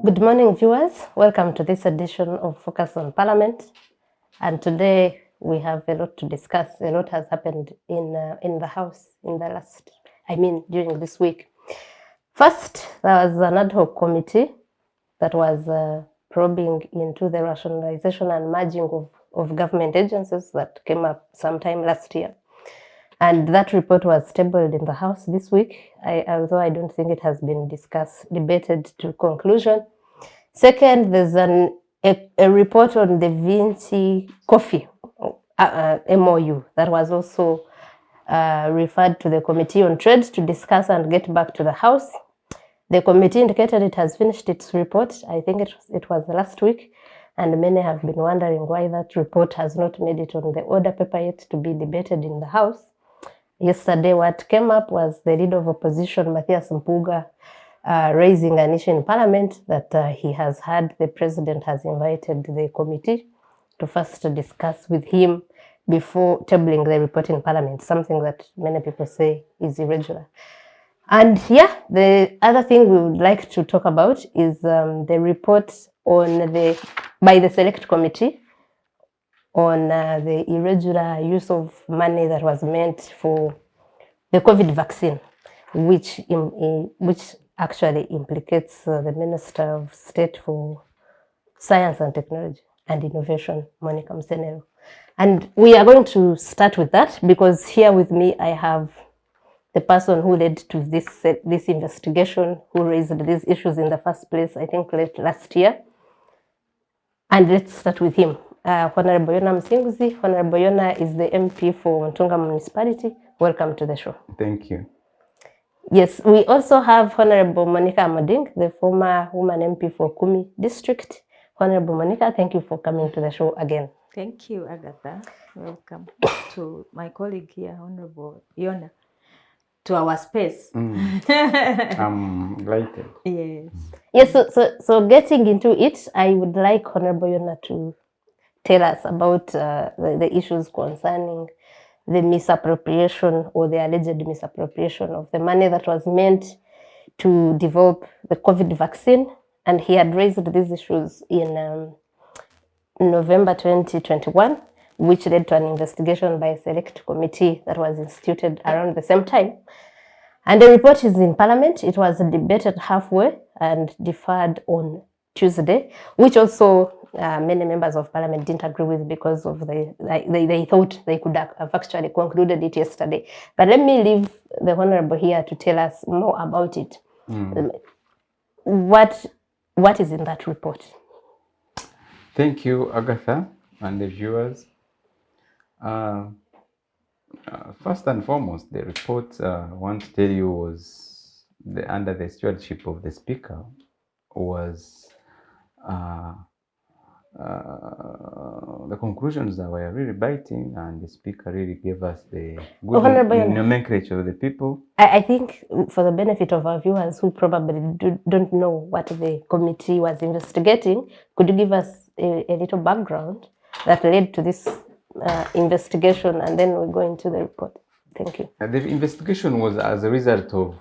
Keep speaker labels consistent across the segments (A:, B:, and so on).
A: Good morning, viewers. Welcome to this edition of Focus on Parliament. And today we have a lot to discuss. A lot has happened in the House during this week. First, there was an ad hoc committee that was probing into the rationalization and merging of government agencies that came up sometime last year. And that report was tabled in the House this week, although I don't think it has been debated to conclusion. Second, there's a report on the Vinci coffee MOU that was also referred to the Committee on Trade to discuss and get back to the House. The committee indicated it has finished its report. I think it was last week, and many have been wondering why that report has not made it on the order paper yet to be debated in the House. Yesterday, what came up was the leader of opposition, Matthias Mpuga, raising an issue in Parliament that he has had. The president has invited the committee to first discuss with him before tabling the report in Parliament, something that many people say is irregular. And the other thing we would like to talk about is the report by the Select Committee on the irregular use of money that was meant for the COVID vaccine, which actually implicates the Minister of State for Science and Technology and Innovation, Monica Musenero. And we are going to start with that because here with me I have the person who led to this investigation, who raised these issues in the first place, I think late last year. And let's start with him. Honourable Yona Musinguzi. Honourable Yona is the MP for Ntungamo Municipality. Welcome to the show.
B: Thank you.
A: Yes, we also have Honourable Monica Amoding, the former woman MP for Kumi district. Honourable Monica, thank you for coming to the show again.
C: Thank you, Agatha. Welcome to my colleague here, Honourable Yona, to our space.
B: I'm delighted.
C: Yes.
A: Yes, so getting into it, I would like Honourable Yona to tell us about the issues concerning the misappropriation or the alleged misappropriation of the money that was meant to develop the COVID vaccine. And he had raised these issues in November 2021, which led to an investigation by a select committee that was instituted around the same time. And the report is in Parliament. It was debated halfway and deferred on Tuesday, which also many members of Parliament didn't agree with because of they thought they could have actually concluded it yesterday. But let me leave the Honourable here to tell us more about it. What is in that report?
B: Thank you, Agatha, and the viewers. First and foremost, the report I want to tell you was under the stewardship of the Speaker was the conclusions that were really biting, and the Speaker really gave us the good nomenclature of the people.
A: I think for the benefit of our viewers who probably don't know what the committee was investigating, could you give us a little background that led to this investigation, and then we'll go into the report. Thank you.
B: The investigation was as a result of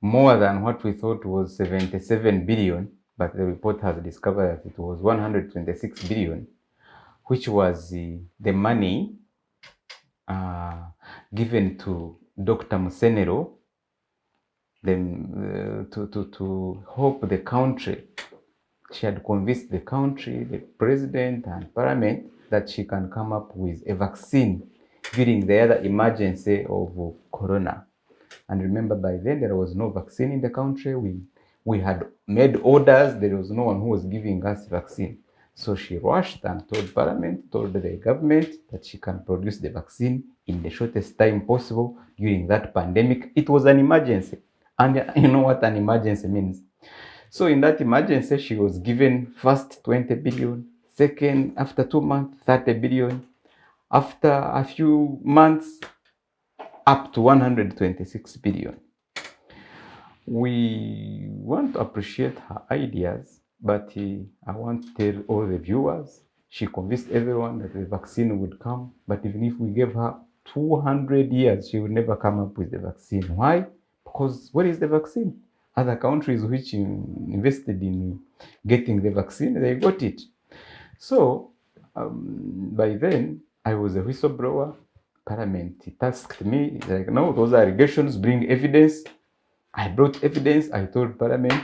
B: more than what we thought was 77 billion, but the report has discovered that it was 126 billion, which was the money given to Dr. Musenero to help the country. She had convinced the country, the president and parliament, that she can come up with a vaccine during the other emergency of corona. And remember, by then there was no vaccine in the country. We had made orders. There was no one who was giving us vaccine. So she rushed and told parliament, told the government that she can produce the vaccine in the shortest time possible during that pandemic. It was an emergency. And you know what an emergency means. So in that emergency, she was given first 20 billion, second, after 2 months, 30 billion, after a few months, up to 126 billion. We want to appreciate her ideas, but I want to tell all the viewers, she convinced everyone that the vaccine would come, but even if we gave her 200 years, she would never come up with the vaccine. Why? Because what is the vaccine? Other countries which invested in getting the vaccine, they got it. So by then, I was a whistleblower. Parliament tasked me, like, no, those are allegations, bring evidence. I brought evidence. I told Parliament,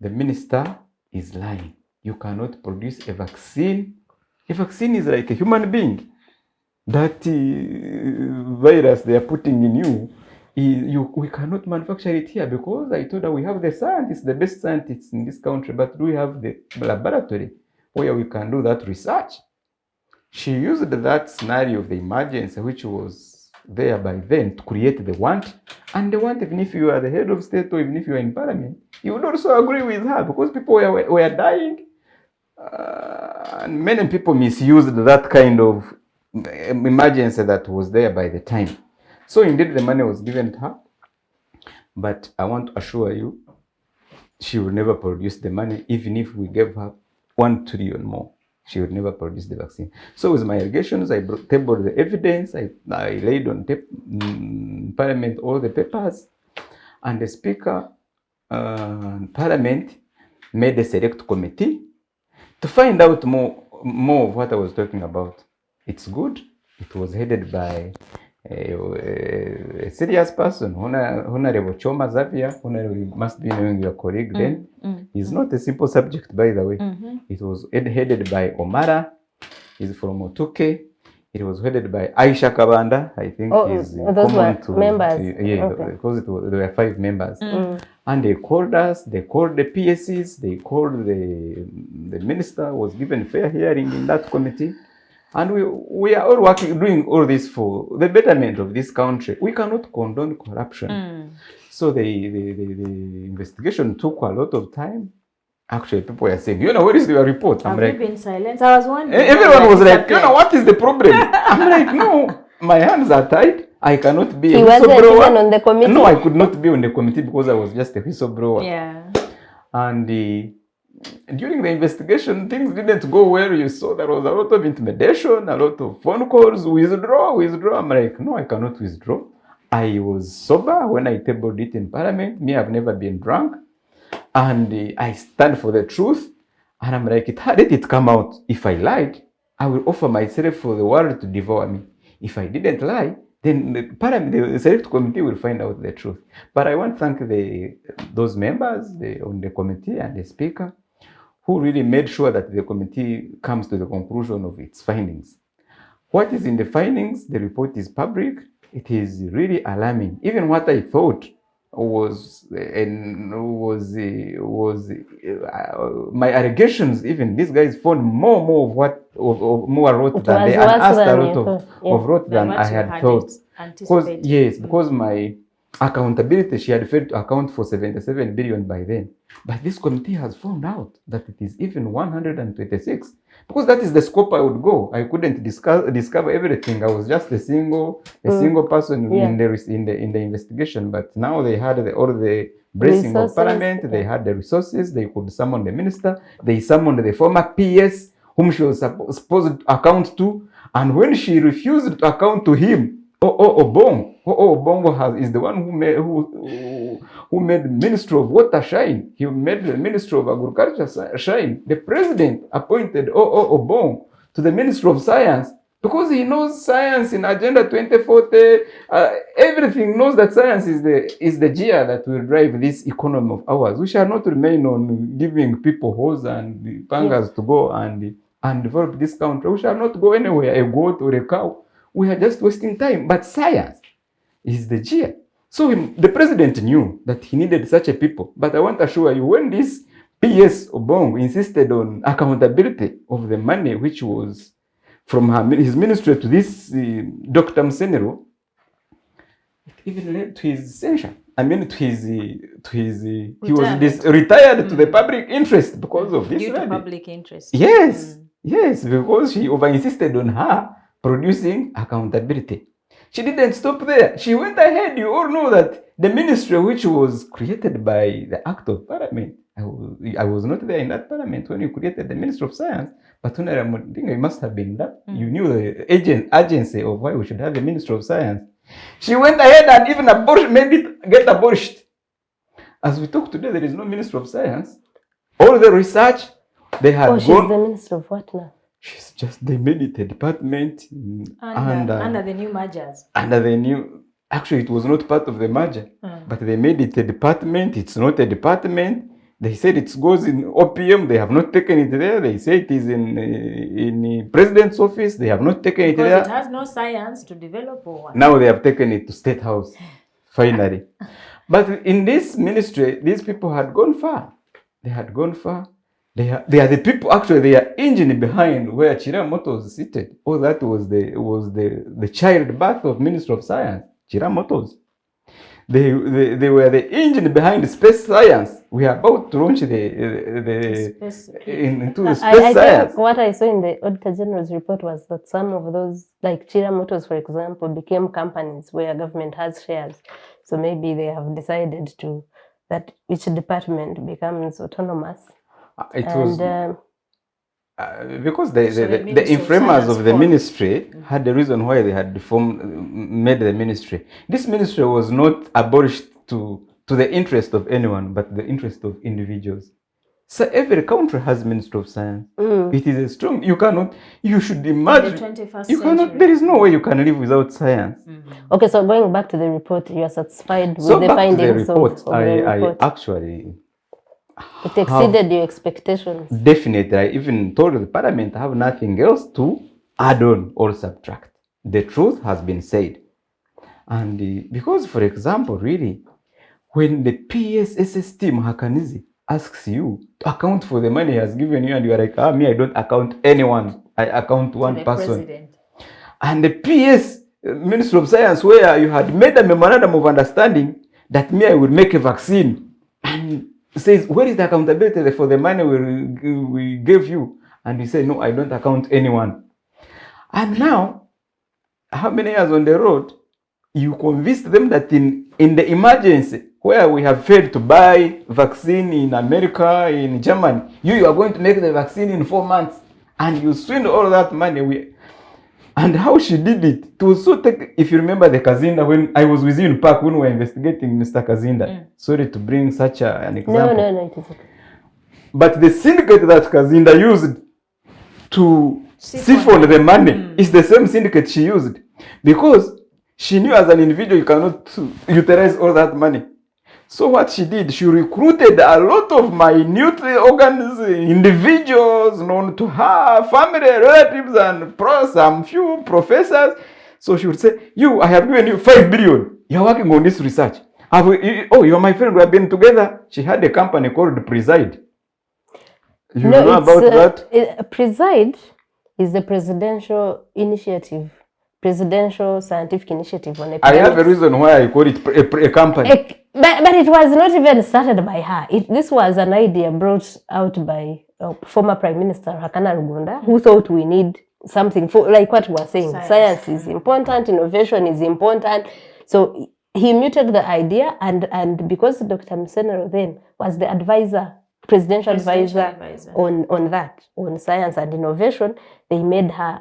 B: the minister is lying. You cannot produce a vaccine. A vaccine is like a human being. That virus they are putting in you, we cannot manufacture it here because I told her we have the scientists, the best scientists in this country, but do we have the laboratory where we can do that research? She used that scenario of the emergency, which was there by then, to create the want. And the want, even if you are the head of state or even if you are in parliament, you would also agree with her because people were dying. And many people misused that kind of emergency that was there by the time. So indeed, the money was given to her. But I want to assure you, she will never produce the money, even if we gave her 1 trillion more. She would never produce the vaccine. So with my allegations, I tabled the evidence. I laid on Parliament all the papers, and the Speaker Parliament made a select committee to find out more of what I was talking about. It's good. It was headed by a serious person, Honourable Choma Zavia. Honourable, you must be knowing your colleague then. It's not a simple subject, by the way. It was headed by Omara. He's from Otuke. It was headed by Aisha Kabanda. I think he's
A: those were members.
B: Because there were 5 members. And they called us, they called the PSCs, they called the minister, was given fair hearing in that committee. And we are all working, doing all this for the betterment of this country. We cannot condone corruption. So the investigation took a lot of time. Actually, people were saying, where is your report? I'm like,
C: been silent. I was wondering.
B: Everyone was like, what is the problem? I'm like, no, my hands are tied. I cannot be a whistleblower.
A: He wasn't even on the committee?
B: No, I could not be on the committee because I was just a whistleblower.
C: Yeah.
B: And during the investigation, things didn't go well. You saw there was a lot of intimidation, a lot of phone calls, withdraw. I'm like, no, I cannot withdraw. I was sober when I tabled it in Parliament. Me, I've never been drunk. And I stand for the truth. And I'm like, let it come out. If I lied, I will offer myself for the world to devour me. If I didn't lie, then the select committee will find out the truth. But I want to thank those members on the committee and the speaker who really made sure that the committee comes to the conclusion of its findings. What is in the findings? The report is public. It is really alarming. Even what I thought was my allegations. Even these guys found more wrote than they asked a lot of wrote than I had thought. Because my accountability, she had failed to account for 77 billion by then. But this committee has found out that it is even 126. Because that is the scope I would go. I couldn't discover everything. I was just a single person in the investigation. But now they had all the bracing of Parliament. They had the resources. They could summon the minister. They summoned the former PS, whom she was supposed to account to. And when she refused to account to him, Obongo is the one who made Ministry of Water shine. He made the Ministry of Agriculture shine. The president appointed Obongo to the Ministry of Science because he knows science in Agenda 2040. Everything knows that science is the gear that will drive this economy of ours. We shall not remain on giving people hose and pangas to go and develop this country. We shall not go anywhere, a goat or a cow. We are just wasting time. But science is the gear. So the president knew that he needed such a people. But I want to assure you, when this PS Obong insisted on accountability of the money which was from his ministry to this Dr. Musenero, it even led to his censure. I mean, he was retired to the public interest because of this.
C: Due to public interest.
B: Yes, because he over-insisted on her producing accountability. She didn't stop there. She went ahead. You all know that the ministry which was created by the Act of Parliament, I was not there in that Parliament when you created the Ministry of Science, but when Amoding, you must have been that. You knew the agency of why we should have a Ministry of Science. She went ahead and even made it get abolished. As we talk today, there is no Minister of Science. All the research, they had
A: she's
B: gone.
A: the Minister of what now?
B: She's just, they made it a department
C: Under the new mergers.
B: under the new. Actually, it was not part of the merger, but they made it a department. It's not a department. They said it goes in OPM. They have not taken it there. They say it is in the president's office. They have not taken it there.
C: Because it has no science to develop or what?
B: Now they have taken it to State House, finally. But in this ministry, these people had gone far. They had gone far. They are the people, actually, they are engine behind where Chiramoto was seated. Oh, that was the childbirth of Minister of Science, Chiramoto's. They were the engine behind space science. We are about to launch into the space
A: I
B: science.
A: think what I saw in the Auditor General's report was that some of those, like Chiramoto's, for example, became companies where government has shares. So maybe they have decided that each department becomes autonomous.
B: It was because the
C: Minister of
B: inframers
C: Science
B: of the
C: formed.
B: ministry had the reason why they had made the ministry. This ministry was not abolished to the interest of anyone, but the interest of individuals. So every country has Minister of Science. It is a strong. You should imagine.
C: In the 21st
B: You cannot.
C: century.
B: There is no way you can live without science.
A: Okay, so going back to the report, you are satisfied with
B: So
A: the
B: back to the
A: findings
B: report,
A: of the
B: I
A: report?
B: actually
A: It exceeded your expectations.
B: definitely, I even told the parliament I have nothing else to add on or subtract. The truth has been said. And because, for example, really, when the PSSS team, Hakanizi, asks you to account for the money he has given you, and you are like, me, I don't account anyone. I account one
C: The
B: person.
C: president.
B: And the PS, Minister of Science, where you had made a memorandum of understanding that me, I will make a vaccine. And says, where is the accountability for the money we gave you? And you say, no, I don't account anyone. And now, how many years on the road, you convinced them that in the emergency, where we have failed to buy vaccine in America, in Germany, you are going to make the vaccine in 4 months. And you spend all that money. And how she did it, to so take, if you remember the Kazinda, when I was with you in Park when we were investigating Mr. Kazinda. Sorry to bring such an example.
A: No, it is okay.
B: But the syndicate that Kazinda used to siphon the money is the same syndicate she used. Because she knew as an individual you cannot utilize all that money. So what she did, she recruited a lot of minute individuals known to her, family, relatives, and some few professors. So she would say, I have given you 5 billion. You're working on this research. You're my friend, we have been together. She had a company called Preside. You know about that?
A: Preside is the presidential initiative. Presidential scientific initiative on
B: I have a reason why I call it a company.
A: But it was not even started by her. This was an idea brought out by former Prime Minister Hakana Rugunda, who thought we need something for, like what we were saying. Science is important, innovation is important. So he muted the idea, and because Dr. Musenero then was the advisor, presidential advisor on science and innovation, they made her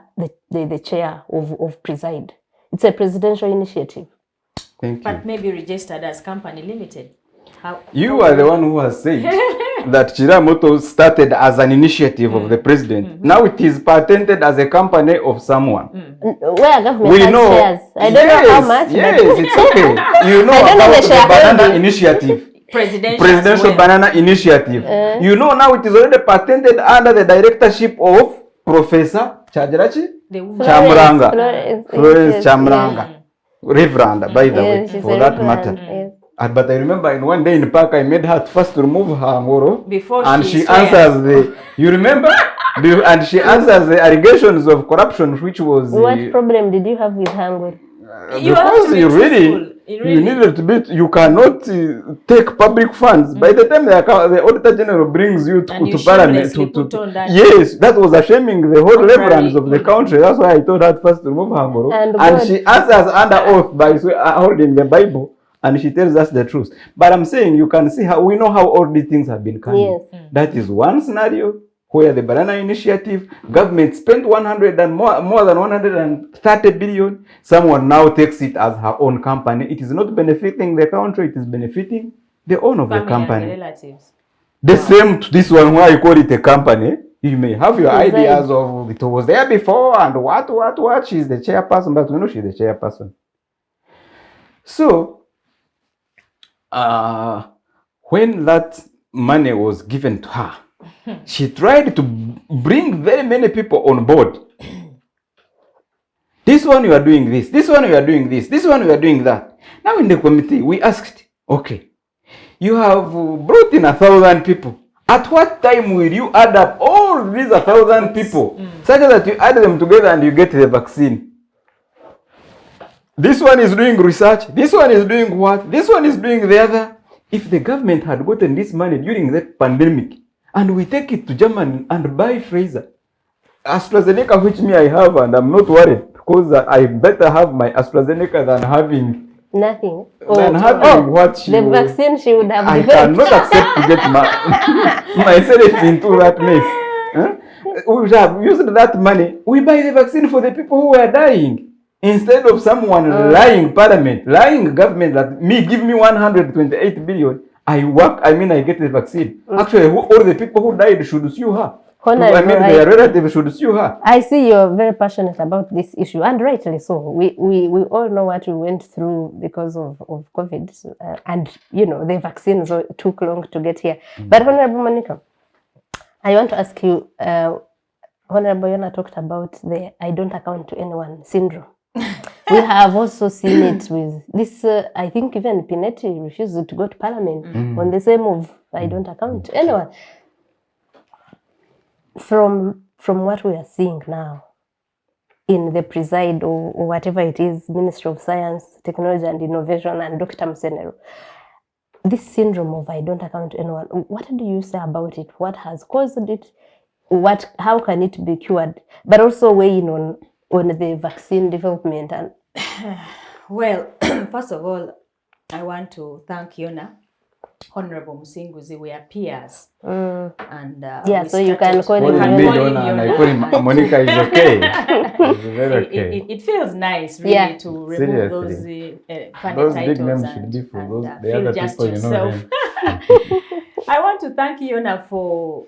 A: the chair of Preside. It's a presidential initiative.
B: Thank you.
C: But maybe registered as company limited.
B: You are the one who has said that Chiramoto started as an initiative of the president. Now it is patented as a company of someone.
A: Where government has shares. I don't know how much.
B: Yes, it's okay. You know about the banana initiative. Presidential Banana Initiative. You know now it is already patented under the directorship of Professor Chajirachi Chamranga. Florence Chamranga. Reverend, by the way, for that matter. Yes. But I remember in one day in the park, I made her first remove her ngoro.
C: Before
B: and she answers you remember? And she answers the allegations of corruption, which was...
A: What problem did you have with her ngoro?
B: Because you needed to be, you cannot take public funds. By the time the Auditor General brings you to Parliament, yes, that was shaming the whole reverence of the country. That's why I told her first to remove her ngoro. And she answers under oath by holding the Bible, and she tells us the truth. But I'm saying you can see how we know how all these things have been coming.
A: Yes.
B: That is one scenario where the Banana Initiative, government spent more than 130 billion. Someone now takes it as her own company. It is not benefiting the country, it is benefiting the owner of the
C: Family and
B: company.
C: relatives.
B: The same to this one why you call it a company. You may have your
A: Design.
B: ideas of it was there before and what. She's the chairperson, but we know she's the chairperson. So, when that money was given to her, she tried to bring very many people on board. This one you are doing this, this one you are doing this, this one you are doing that. Now in the committee, we asked, okay, you have brought in 1,000 people. At what time will you add up all these 1,000 people such that you add them together and you get the vaccine? This one is doing research, this one is doing what, this one is doing the other. If the government had gotten this money during the pandemic and we take it to Germany and buy Pfizer, AstraZeneca, which me I have, and I'm not worried because I better have my AstraZeneca than having
A: Nothing.
B: what she
A: the vaccine she would have
B: I
A: developed.
B: cannot accept to get myself into that mess. Huh? We would have used that money. We buy the vaccine for the people who are dying. Instead of someone lying parliament, lying government that give me 128 billion, I get the vaccine. Actually, all the people who died should sue her.
A: Honourable,
B: their relatives should sue her.
A: I see you're very passionate about this issue, and rightly so. We all know what we went through because of COVID, and the vaccines took long to get here. But Honourable Monica, I want to ask you, Honourable Yona talked about the I don't account to anyone syndrome. We have also seen it with this, I think even Pinetti refused to go to parliament on the same of I don't account to anyone. From what we are seeing now in the preside or whatever it is, Ministry of Science, Technology and Innovation and Dr. Musenero, this syndrome of I don't account to anyone, what do you say about it? What has caused it? How can it be cured? But also weighing on the vaccine development and
C: Well, first of all, I want to thank Yona, Honourable Musinguzi. We are peers. And
A: so you can call him
B: Yona. And I call him Monica is okay. It's very okay.
C: It feels nice, really, to remove those funny
B: those
C: titles
B: big names should be for those the
C: feel
B: other
C: just
B: people
C: yourself.
B: them.
C: I want to thank Yona for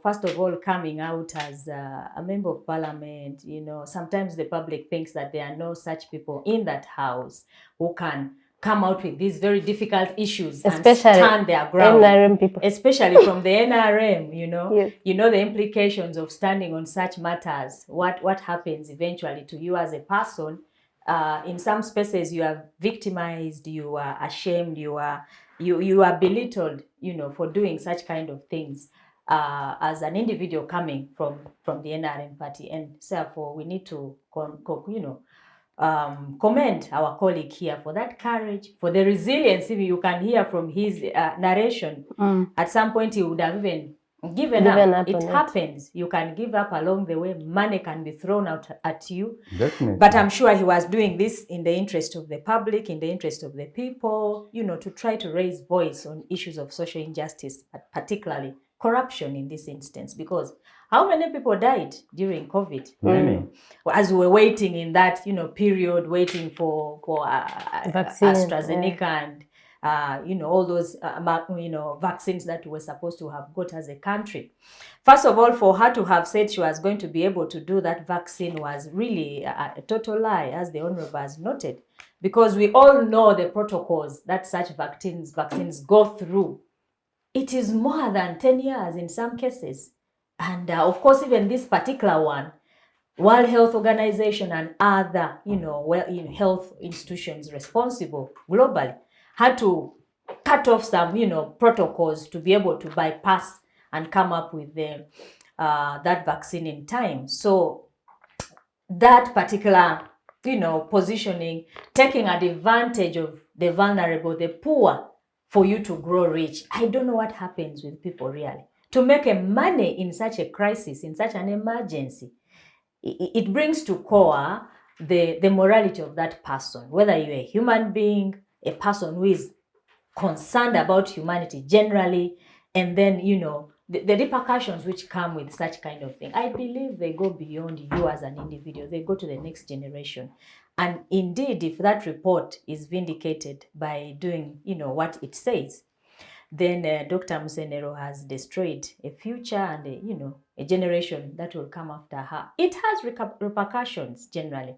C: first of all coming out as a member of parliament. Sometimes the public thinks that there are no such people in that house who can come out with these very difficult issues
A: especially
C: and stand their ground.
A: NRM people.
C: Especially from the NRM,
A: Yes.
C: the implications of standing on such matters. What happens eventually to you as a person? In some spaces, you are victimized, you are ashamed, you are belittled, for doing such kind of things as an individual coming from the NRM party, and therefore we need to commend our colleague here for that courage, for the resilience. If you can hear from his narration, at some point he would have even given up. It happens. You can give up along the way. Money can be thrown out at you.
B: Definitely.
C: But I'm sure he was doing this in the interest of the public, in the interest of the people, to try to raise voice on issues of social injustice, particularly corruption in this instance. Because how many people died during COVID?
B: Many.
C: As we were waiting in that, period, waiting for
A: vaccine,
C: AstraZeneca and all those vaccines that we were supposed to have got as a country. First of all, for her to have said she was going to be able to do that vaccine was really a total lie, as the Honourable has noted, because we all know the protocols that such vaccines go through. It is more than 10 years in some cases. And of course, even this particular one, World Health Organization and other, health institutions responsible globally had to cut off some, protocols to be able to bypass and come up with that vaccine in time. So that particular, positioning, taking advantage of the vulnerable, the poor, for you to grow rich. I don't know what happens with people really. To make a money in such a crisis, in such an emergency, it brings to core the morality of that person, whether you're a human being, a person who is concerned about humanity generally, and then, the repercussions which come with such kind of thing. I believe they go beyond you as an individual. They go to the next generation. And indeed, if that report is vindicated by doing, what it says, then Dr. Musenero has destroyed a future and a generation that will come after her. It has repercussions generally.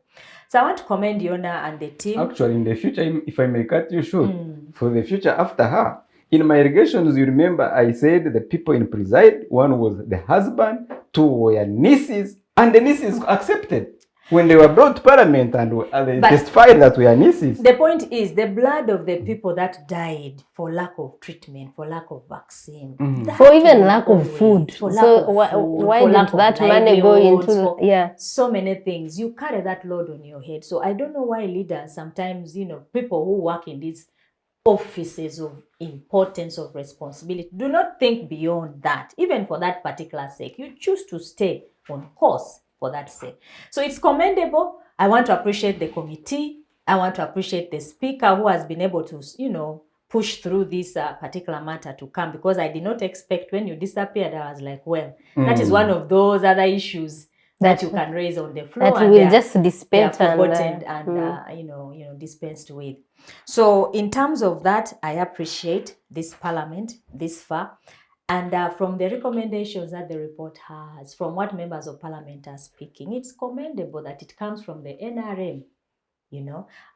C: So I want to commend Yona and the team.
B: Actually, in the future, if I may cut you short, for the future after her, in my allegations, you remember I said the people in preside, one was the husband, two were nieces, and the nieces accepted. When they were brought to parliament and they testified that we are nieces.
C: The point is the blood of the people that died for lack of treatment, for lack of vaccine,
A: for even lack of food. So why did that money go into
C: so many things? You carry that load on your head. So I don't know why leaders sometimes, people who work in these offices of importance, of responsibility, do not think beyond that. Even for that particular sake, you choose to stay on course for that sake. So it's commendable. I want to appreciate the committee. I want to appreciate the speaker who has been able to, push through this particular matter to come, because I did not expect when you disappeared, I was like, well, that is one of those other issues that you can raise on the floor.
A: That will just dispense
C: and dispensed with. So in terms of that, I appreciate this parliament this far. And from the recommendations that the report has, from what members of parliament are speaking, it's commendable that it comes from the NRM,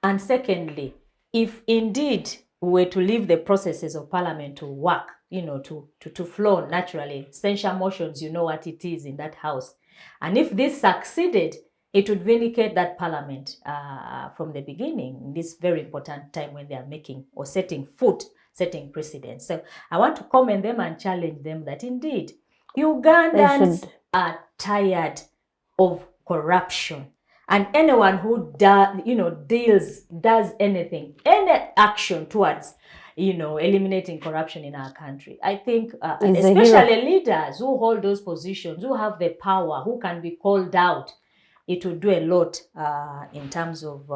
C: And secondly, if indeed we were to leave the processes of parliament to work, to flow naturally, censure motions, you know what it is in that house. And if this succeeded, it would vindicate that parliament from the beginning, in this very important time when they are making or setting precedents. So I want to commend them and challenge them that indeed Ugandans are tired of corruption, and anyone who does anything, any action towards eliminating corruption in our country, I think especially leaders who hold those positions, who have the power, who can be called out, it will do a lot in terms of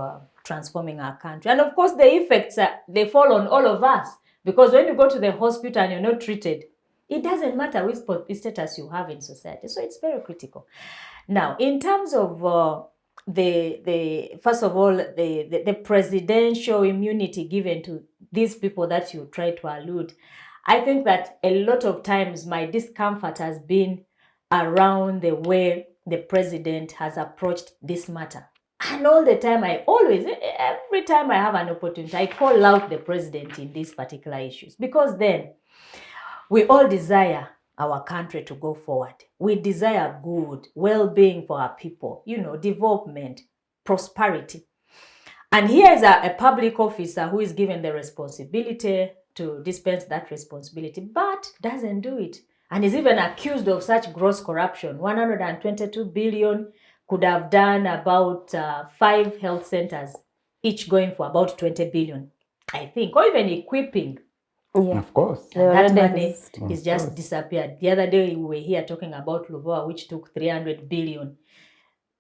C: transforming our country. And of course the effects they fall on all of us. Because when you go to the hospital and you're not treated, it doesn't matter which status you have in society. So it's very critical. Now, in terms of first of all, the presidential immunity given to these people that you try to allude, I think that a lot of times my discomfort has been around the way the president has approached this matter. And all the time, every time I have an opportunity, I call out the president in these particular issues. Because then, we all desire our country to go forward. We desire good, well-being for our people, development, prosperity. And here is a public officer who is given the responsibility to dispense that responsibility, but doesn't do it. And is even accused of such gross corruption. 122 billion could have done about 5 health centers, each going for about 20 billion, I think, or even equipping.
A: Yeah,
B: of course.
C: That money is just disappeared. The other day we were here talking about Luboa, which took 300 billion.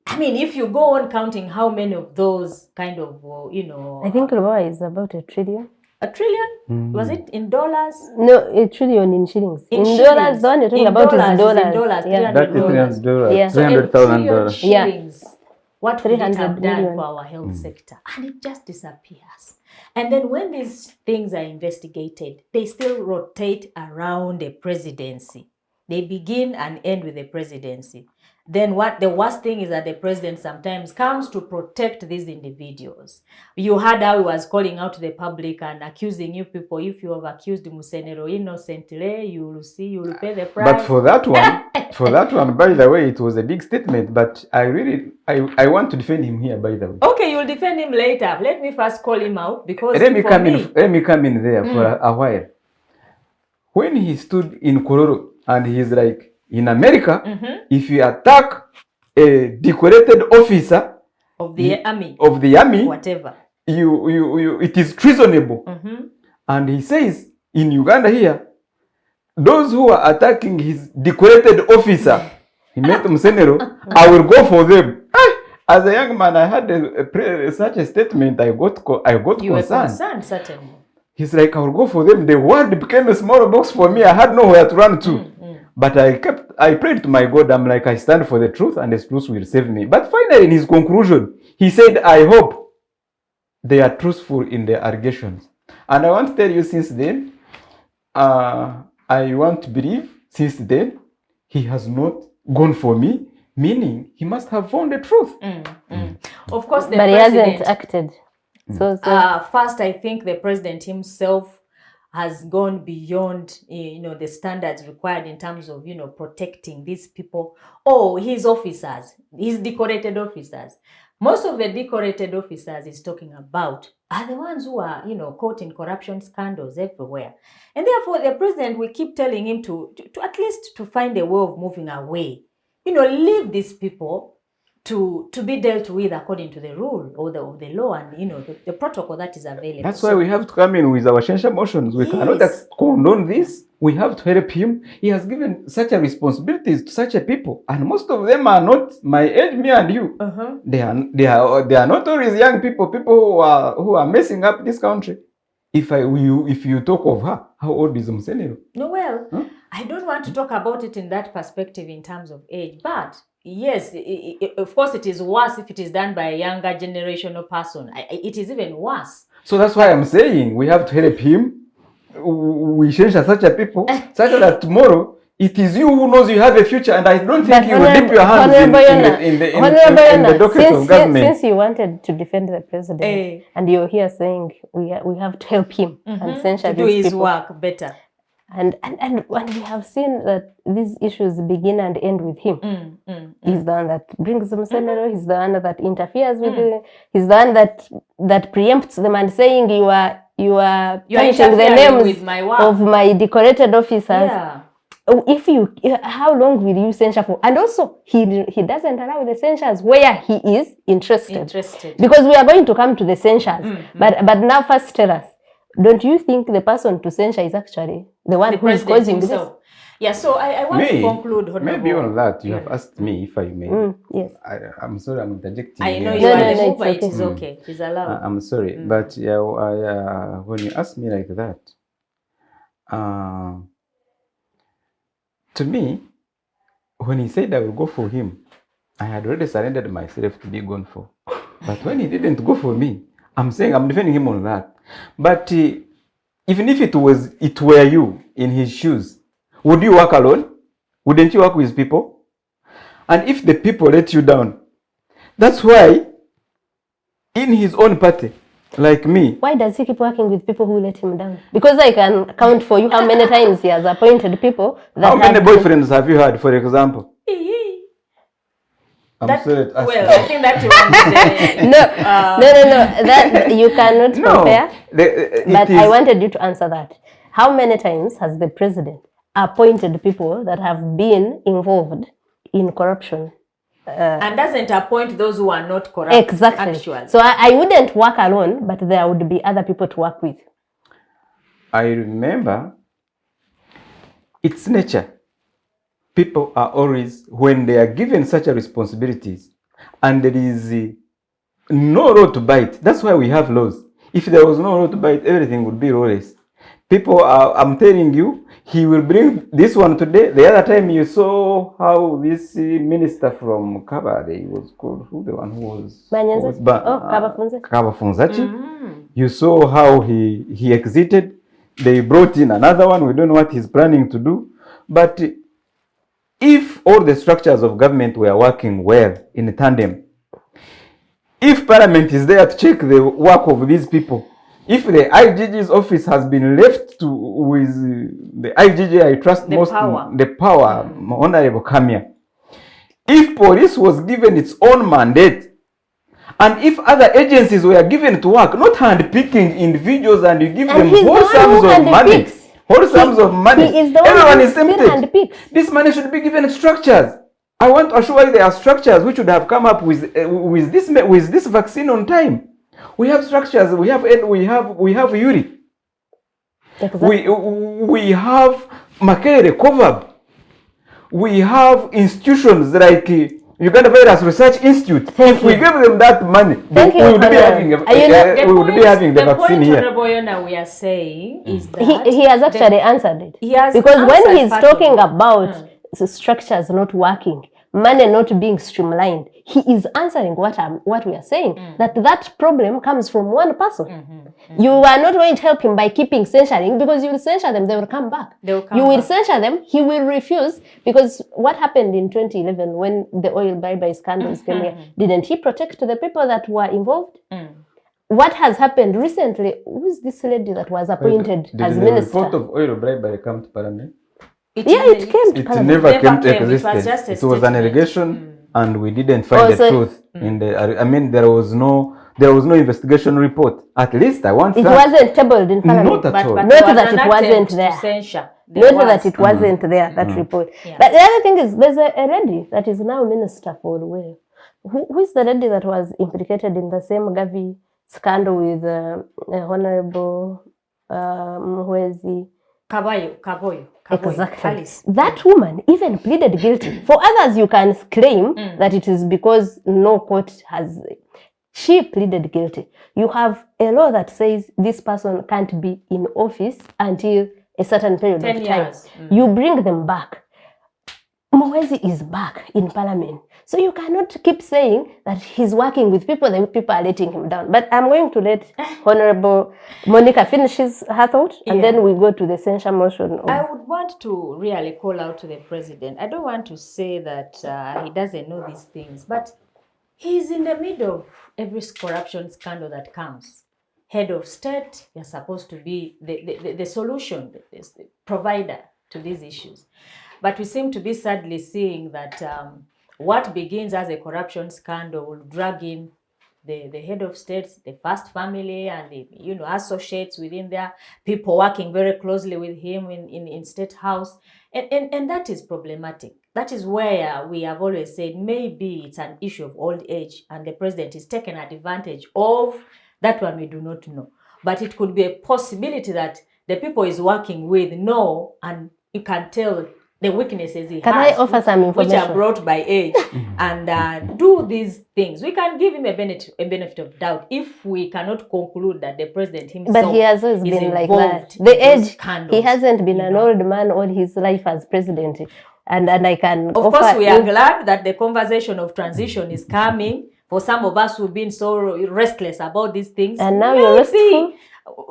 C: I mean, if you go on counting how many of those kind of,
A: I think Luboa is about $1 trillion.
C: $1 trillion? Was it in dollars?
A: No, $1 trillion in shillings. In dollars, the one you're talking about is dollars.
C: Yeah.
B: That is $300.
A: Yeah.
C: So $1 trillion shillings. What would it have done
A: million
C: for our health sector? And it just disappears. And then when these things are investigated, they still rotate around the presidency. They begin and end with the presidency. Then the worst thing is that the president sometimes comes to protect these individuals. You heard how he was calling out to the public and accusing you people, if you have accused Musenero innocently, you will see, you will pay the price.
B: But for that one, by the way, it was a big statement, but I want to defend him here, by the way.
C: Okay, you'll defend him later. Let me first call him out, because
B: let me come in there for a while. When he stood in Kororo and he's like, in America, if you attack a decorated officer
C: of the army, whatever,
B: it is treasonable. And he says in Uganda here, those who are attacking his decorated officer, he met Musenero, I will go for them. As a young man, I had such a statement. I got concerned.
C: You were concerned, certainly.
B: He's like, I will go for them. The world became a small box for me. I had nowhere to run to. But I prayed to my God. I'm like, I stand for the truth, and the truth will save me. But finally, in his conclusion, he said, I hope they are truthful in their allegations. And I want to tell you, since then, I want to believe since then he has not gone for me, meaning he must have found the truth.
C: Of course, the
A: But he
C: president
A: hasn't acted. So
C: first, I think the president himself has gone beyond, the standards required in terms of, protecting these people or his officers, his decorated officers. Most of the decorated officers he's talking about are the ones who are, caught in corruption scandals everywhere. And therefore, the president, we keep telling him to at least to find a way of moving away. Leave these people to be dealt with according to the rule or the law and the protocol that is available.
B: That's why we have to come in with our censure motions. We cannot condone this. We have to help him. He has given such a responsibilities to such a people, and most of them are not my age, me and you. They are not always young people who are messing up this country. If you talk of her, how old is Musenero?
C: No, well, I don't want to talk about it in that perspective in terms of age, but yes, of course, it is worse if it is done by a younger generational person. It is even worse.
B: So that's why I'm saying we have to help him. We change such a people, such that tomorrow it is you who knows you have a future, and I don't think you will dip your hands in the docket of government.
A: Since you wanted to defend the president, and you're here saying we have to help him and censure
C: to do his work better.
A: And when we have seen that these issues begin and end with him, he's the one that brings the Musenero, he's the one that interferes with it, he's the one that preempts them and saying you are punishing the names of my decorated officers.
C: Yeah.
A: How long will you censure for? And also, he doesn't allow the censures where he is interested. Because we are going to come to the censures. But now first tell us, don't you think the person to censure is actually the one who is causing this?
C: Yeah, so I want to conclude, Honourable.
B: Maybe on that, you have asked me if I may.
A: Yes.
B: I'm sorry, I'm interjecting.
C: I know you are the mover, it is okay. It is allowed.
B: I'm sorry, but when you ask me like that, to me, when he said I will go for him, I had already surrendered myself to be gone for. But when he didn't go for me, I'm saying I'm defending him on that. But even if it were you in his shoes, would you work alone? Wouldn't you work with people? And if the people let you down, that's why in his own party, like me.
A: Why does he keep working with people who let him down? Because I can count for you how many times he has appointed people.
B: How many boyfriends have you had, for example? I'm sorry to ask
C: well, I think that you want to say.
A: No. That you cannot compare. But I wanted you to answer that. How many times has the president appointed people that have been involved in corruption?
C: And doesn't appoint those who are not corrupt.
A: Exactly.
C: Actually.
A: So I wouldn't work alone, but there would be other people to work with.
B: I remember it's nature. People are always, when they are given such a responsibilities and there is no road to bite, that's why we have laws. If there was no road to bite, everything would be lawless. People are, I'm telling you, he will bring this one today. The other time you saw how this minister from Kabade was called, who the one who was? Kabafunzachi. You saw how he exited. They brought in another one. We don't know what he's planning to do. But if all the structures of government were working well in tandem, if parliament is there to check the work of these people, if the IGG's office has been left with the IGG, I trust the power, Honourable Kumi. If police was given its own mandate, and if other agencies were given to work, not hand-picking individuals and you give them whole sums of money. Whole sums of money. Everyone is tempted. This money should be given structures. I want to assure you there are structures which would have come up with this vaccine on time. We have structures. We have Yuri. Exactly. We have Makere, Kovab. We have institutions like Uganda Virus Research Institute. If we give them that money, we would be having the vaccine here.
C: The point, Honourable Yona, we are saying is that
A: he has actually answered it. Because when he's talking about structures not working, money not being streamlined, he is answering what we are saying, that problem comes from one person. You are not going to help him by keeping censuring, because you will censure them, they will come back. You will censure them, he will refuse, because what happened in 2011 when the oil bribery scandals came here, didn't he protect the people that were involved? What has happened recently? Who's this lady that was appointed as minister?
B: Did the report of oil bribery come to Parliament?
A: It came to
B: It
A: Parliament.
B: never came to existence. It was an allegation, and we didn't find the truth in the. I mean, there was no investigation report. At least I want.
A: It wasn't tabled in Parliament.
B: Not at all.
A: Not that it wasn't there. Not that it wasn't there. That report.
C: Yeah.
A: But the other thing is, there's a lady that is now minister for the way. Who is the lady that was implicated in the same Gavi scandal with Honourable Muhwezi?
C: Kaboyo.
A: Exactly.
C: Alice.
A: That woman even pleaded guilty. For others, you can claim that it is because no court has. She pleaded guilty. You have a law that says this person can't be in office until a certain period
C: 10
A: of time.
C: years.
A: You bring them back. Muhwezi is back in Parliament. So you cannot keep saying that he's working with people, then people are letting him down. But I'm going to let Honourable Monica finish her thought, and then we go to the censure motion.
C: I would want to really call out to the president. I don't want to say that he doesn't know these things, but he's in the middle of every corruption scandal that comes. Head of state, you're supposed to be the solution, the provider to these issues. But we seem to be sadly seeing that what begins as a corruption scandal will drag in the head of states, the first family, and the associates within there, people working very closely with him in State House. And that is problematic. That is where we have always said maybe it's an issue of old age and the president is taking advantage of that one. We do not know. But it could be a possibility that the people he's working with know, and you can tell the weaknesses he
A: Can
C: has,
A: I offer some information?
C: which are brought by age, and do these things. We can give him a benefit of doubt if we cannot conclude that the president himself.
A: But he has always been like that.
C: in
A: The
C: those
A: age,
C: scandals,
A: he hasn't been an old man all his life as president. And I can
C: Of course, we are glad that the conversation of transition is coming. For some of us who've been so restless about these things,
A: and now you're restful.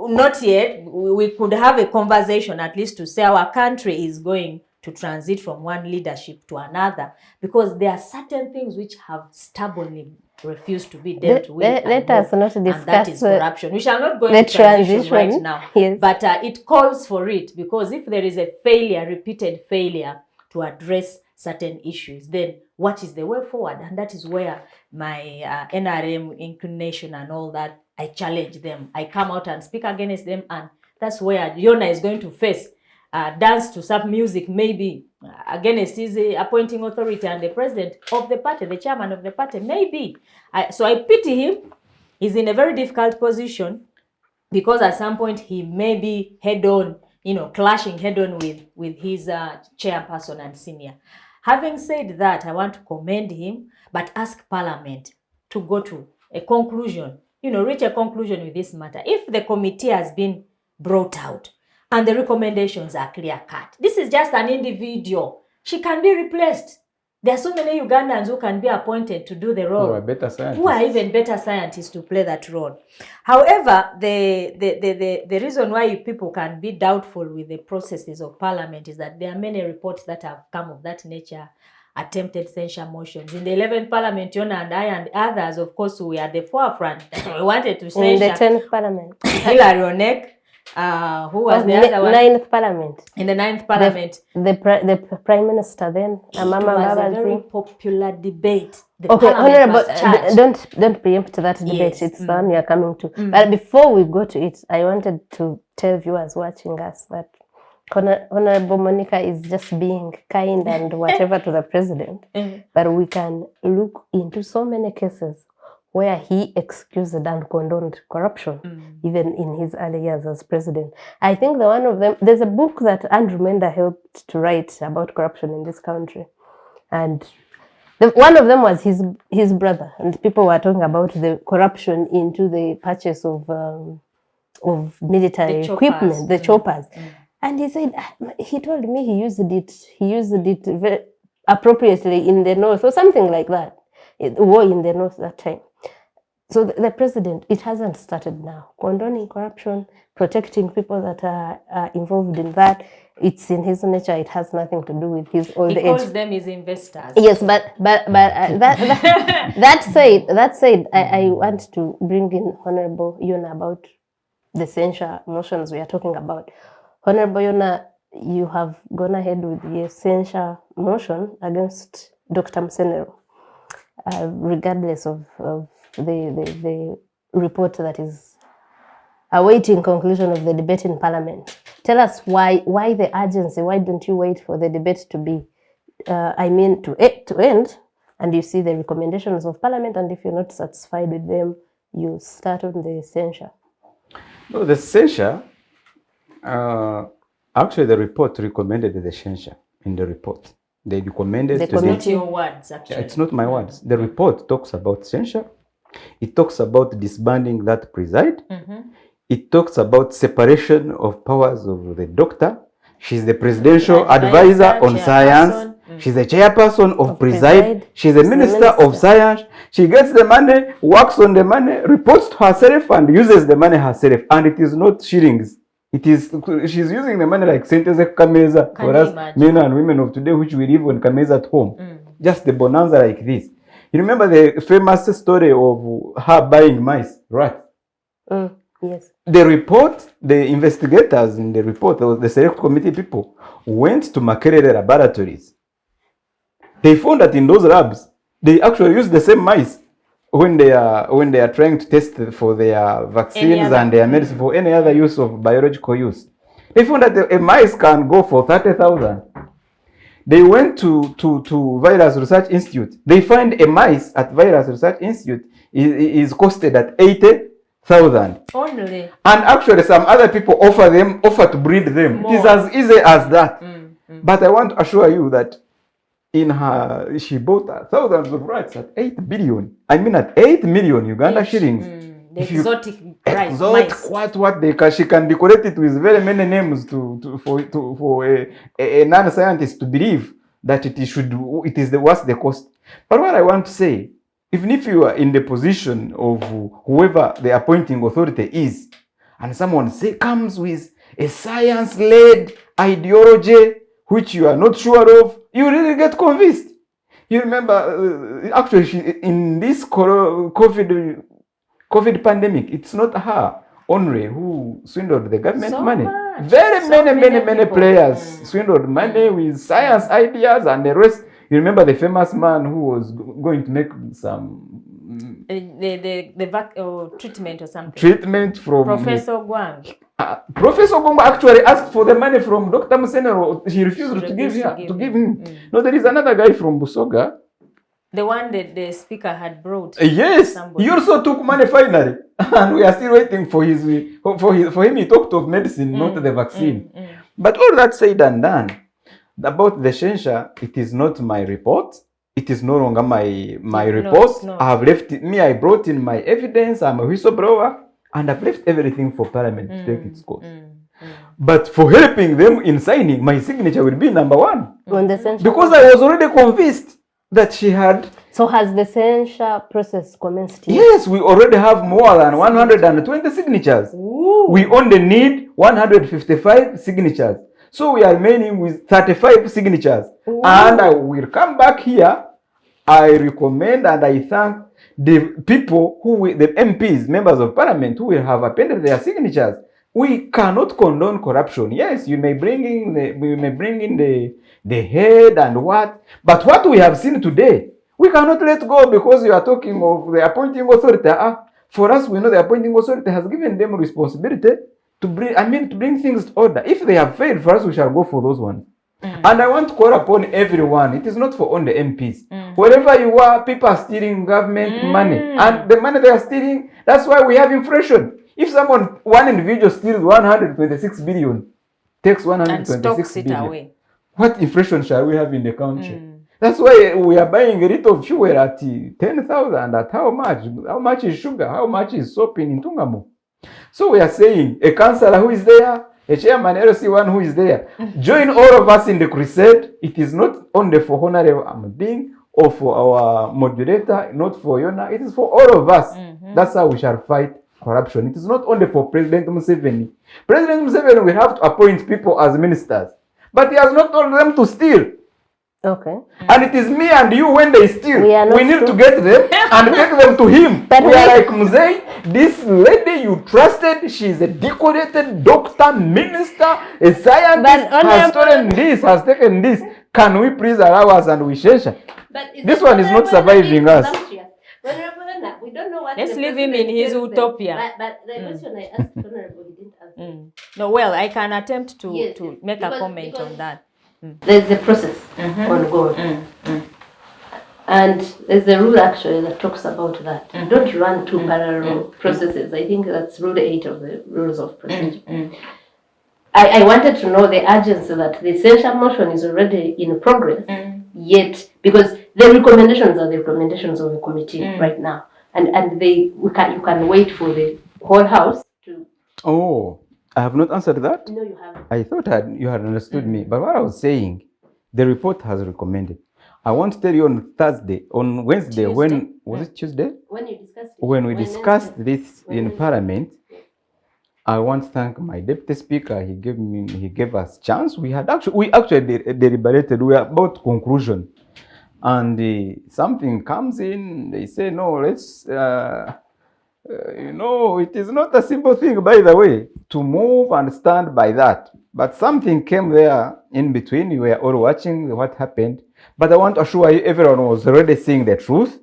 C: Not yet. We could have a conversation at least to say our country is going to transit from one leadership to another, because there are certain things which have stubbornly refused to be dealt with.
A: Let us not discuss,
C: and that is corruption. We shall not go into transition right now.
A: Yes.
C: But it calls for it, because if there is a failure, repeated failure to address certain issues, then what is the way forward? And that is where my NRM inclination and all that, I challenge them. I come out and speak against them, and that's where Yona is going to face dance to some music, maybe against his appointing authority and the president of the party, the chairman of the party, maybe. So I pity him. He's in a very difficult position, because at some point he may be clashing head on with his chairperson and senior. Having said that, I want to commend him, but ask Parliament to go to a conclusion, reach a conclusion with this matter. If the committee has been brought out and the recommendations are clear-cut, this is just an individual. She can be replaced. There are so many Ugandans who can be appointed to do the role. Who are even better scientists to play that role. However, the reason why people can be doubtful with the processes of Parliament is that there are many reports that have come of that nature, attempted censure motions. In the 11th Parliament, Yona and I and others, of course, we are at the forefront. We wanted to censure.
A: In the 10th Parliament.
C: Hilary Onek, who was the other one?
A: 9th Parliament.
C: In the 9th Parliament.
A: The Prime Minister then, Mama
C: was a very popular debate.
A: Okay, Honourable, don't preempt that debate. It's the one you're coming to. But before we go to it, I wanted to tell viewers watching us that Honourable Monica is just being kind and whatever to the president. But we can look into so many cases where he excused and condoned corruption, even in his early years as president. I think one of them, there's a book that Andrew Menda helped to write about corruption in this country. And one of them was his brother, and people were talking about the corruption into the purchase of military equipment, the choppers. And he said, he told me he used it appropriately in the north or something like that. War in the north that time. So the president, it hasn't started now. Condoning corruption, protecting people that are involved in that, it's in his nature. It has nothing to do with his old age.
C: He calls them his investors.
A: Yes, but that said, I want to bring in Honourable Yona about the censure motions we are talking about. Honourable Yona, you have gone ahead with the censure motion against Dr. Musenero, regardless of the report that is awaiting conclusion of the debate in Parliament. Tell us why the urgency. Why don't you wait for the debate to be, to end, and you see the recommendations of Parliament, and if you're not satisfied with them, you start on the censure?
B: No, the censure, actually the report recommended the censure in the report. They recommended
A: The
B: to
A: committee.
C: Not your words, actually.
B: It's not my words. The report talks about censure. It talks about disbanding that preside. It talks about separation of powers of the doctor. She's the presidential advisor on science. She's the chairperson of preside. She's the minister of science. She gets the money, works on the money, reports to herself, and uses the money herself. And it is not shillings. It is, she's using the money like sentence kameza for us men and women of today, which we live on kameza at home. Just the bonanza like this. You remember the famous story of her buying mice, rats?
A: Yes.
B: The report, the investigators in the report, the select committee people, went to Makerere laboratories. They found that in those labs, they actually use the same mice when they are trying to test for their vaccines and their medicine, for any other use of biological use. They found that a mice can go for 30,000. They went to Virus Research Institute. They find a mice at Virus Research Institute is costed at 80,000.
C: Only.
B: And actually some other people offer to breed them. More. It is as easy as that. But I want to assure you that she bought thousands of rats at 8 billion. I mean at 8 million Uganda shillings.
C: The exotic price.
B: Exotic, she can decorate it with very many names for a non-scientist to believe that it is what's the cost. But what I want to say, even if you are in the position of whoever the appointing authority is, and someone comes with a science-led ideology which you are not sure of, you really get convinced. You remember, actually, in this COVID pandemic, it's not her only who swindled the government money. Very many players swindled money with science ideas and the rest. You remember the famous man who was going to make some
C: treatment or something.
B: Treatment from
C: Professor Gwang.
B: Professor Gwang actually asked for the money from Dr. Musenero. He refused to give him. No, there is another guy from Busoga.
C: The one that the speaker had brought.
B: Yes, he also took money finally, and we are still waiting for him. He talked of medicine, not the vaccine. But all that said and done, about the censure, it is not my report. It is no longer my report. No. I have left it. I brought in my evidence. I'm a whistleblower, and I've left everything for Parliament to take its course. But for helping them in signing, my signature will be number one.
A: On the censure,
B: because I was already convinced that she had.
A: So has the censure process commenced yet?
B: Yes, we already have more than 120 signatures.
C: Ooh.
B: We only need 155 signatures. So we are remaining with 35 signatures. Ooh. And I will come back here. I recommend and I thank the people the MPs, members of Parliament, who will have appended their signatures. We cannot condone corruption. Yes, you may bring in the head and what, but what we have seen today, we cannot let go because you are talking of the appointing authority. For us, we know the appointing authority has given them responsibility to bring things to order. If they have failed, for us, we shall go for those ones. And I want to call upon everyone. It is not for only MPs. Wherever you are, people are stealing government money, and the money they are stealing. That's why we have inflation. If one individual steals 126 billion, takes 126 billion, away, what inflation shall we have in the country? That's why we are buying a little fuel at 10,000. At how much? How much is sugar? How much is soap in Ntungamo? So we are saying a councillor who is there, a chairman, LC one who is there. Join all of us in the crusade. It is not only for Honourable Amoding or for our moderator, not for Yona. It is for all of us. That's how we shall fight corruption. It is not only for President Museveni. President Museveni will have to appoint people as ministers, but he has not told them to steal.
A: Okay.
B: And it is me and you when they steal. We need to get them and take them to him.
A: But
B: we are like Musei, this lady you trusted, she is a decorated doctor, minister, a scientist, has stolen this, has taken this. Can we please allow us and we censure? This one is not surviving us.
A: We don't know what.
C: Let's leave him in his utopia.
A: But the question I asked Honourable, he didn't answer.
C: No, well, I can attempt to make a comment on that.
A: There's a process ongoing. And there's a rule actually that talks about that. Don't run two parallel processes. I think that's rule 8 of the rules of procedure. I wanted to know the urgency that the censure motion is already in progress, yet, because the recommendations are the recommendations of the committee right now. And you can wait for the whole house to...
B: Oh, I have not answered that?
A: No, you haven't.
B: I thought you had understood me. But what I was saying, the report has recommended. I want to tell you on Wednesday,
C: Tuesday.
B: when, was it Tuesday?
A: When you discussed it.
B: When we discussed this in Parliament, I want to thank my deputy speaker. He gave us chance. We actually deliberated. We are about conclusion, and something comes in. They say no. Let's. It is not a simple thing, by the way, to move and stand by that. But something came there in between. We were all watching what happened. But I want to assure you, everyone was already seeing the truth.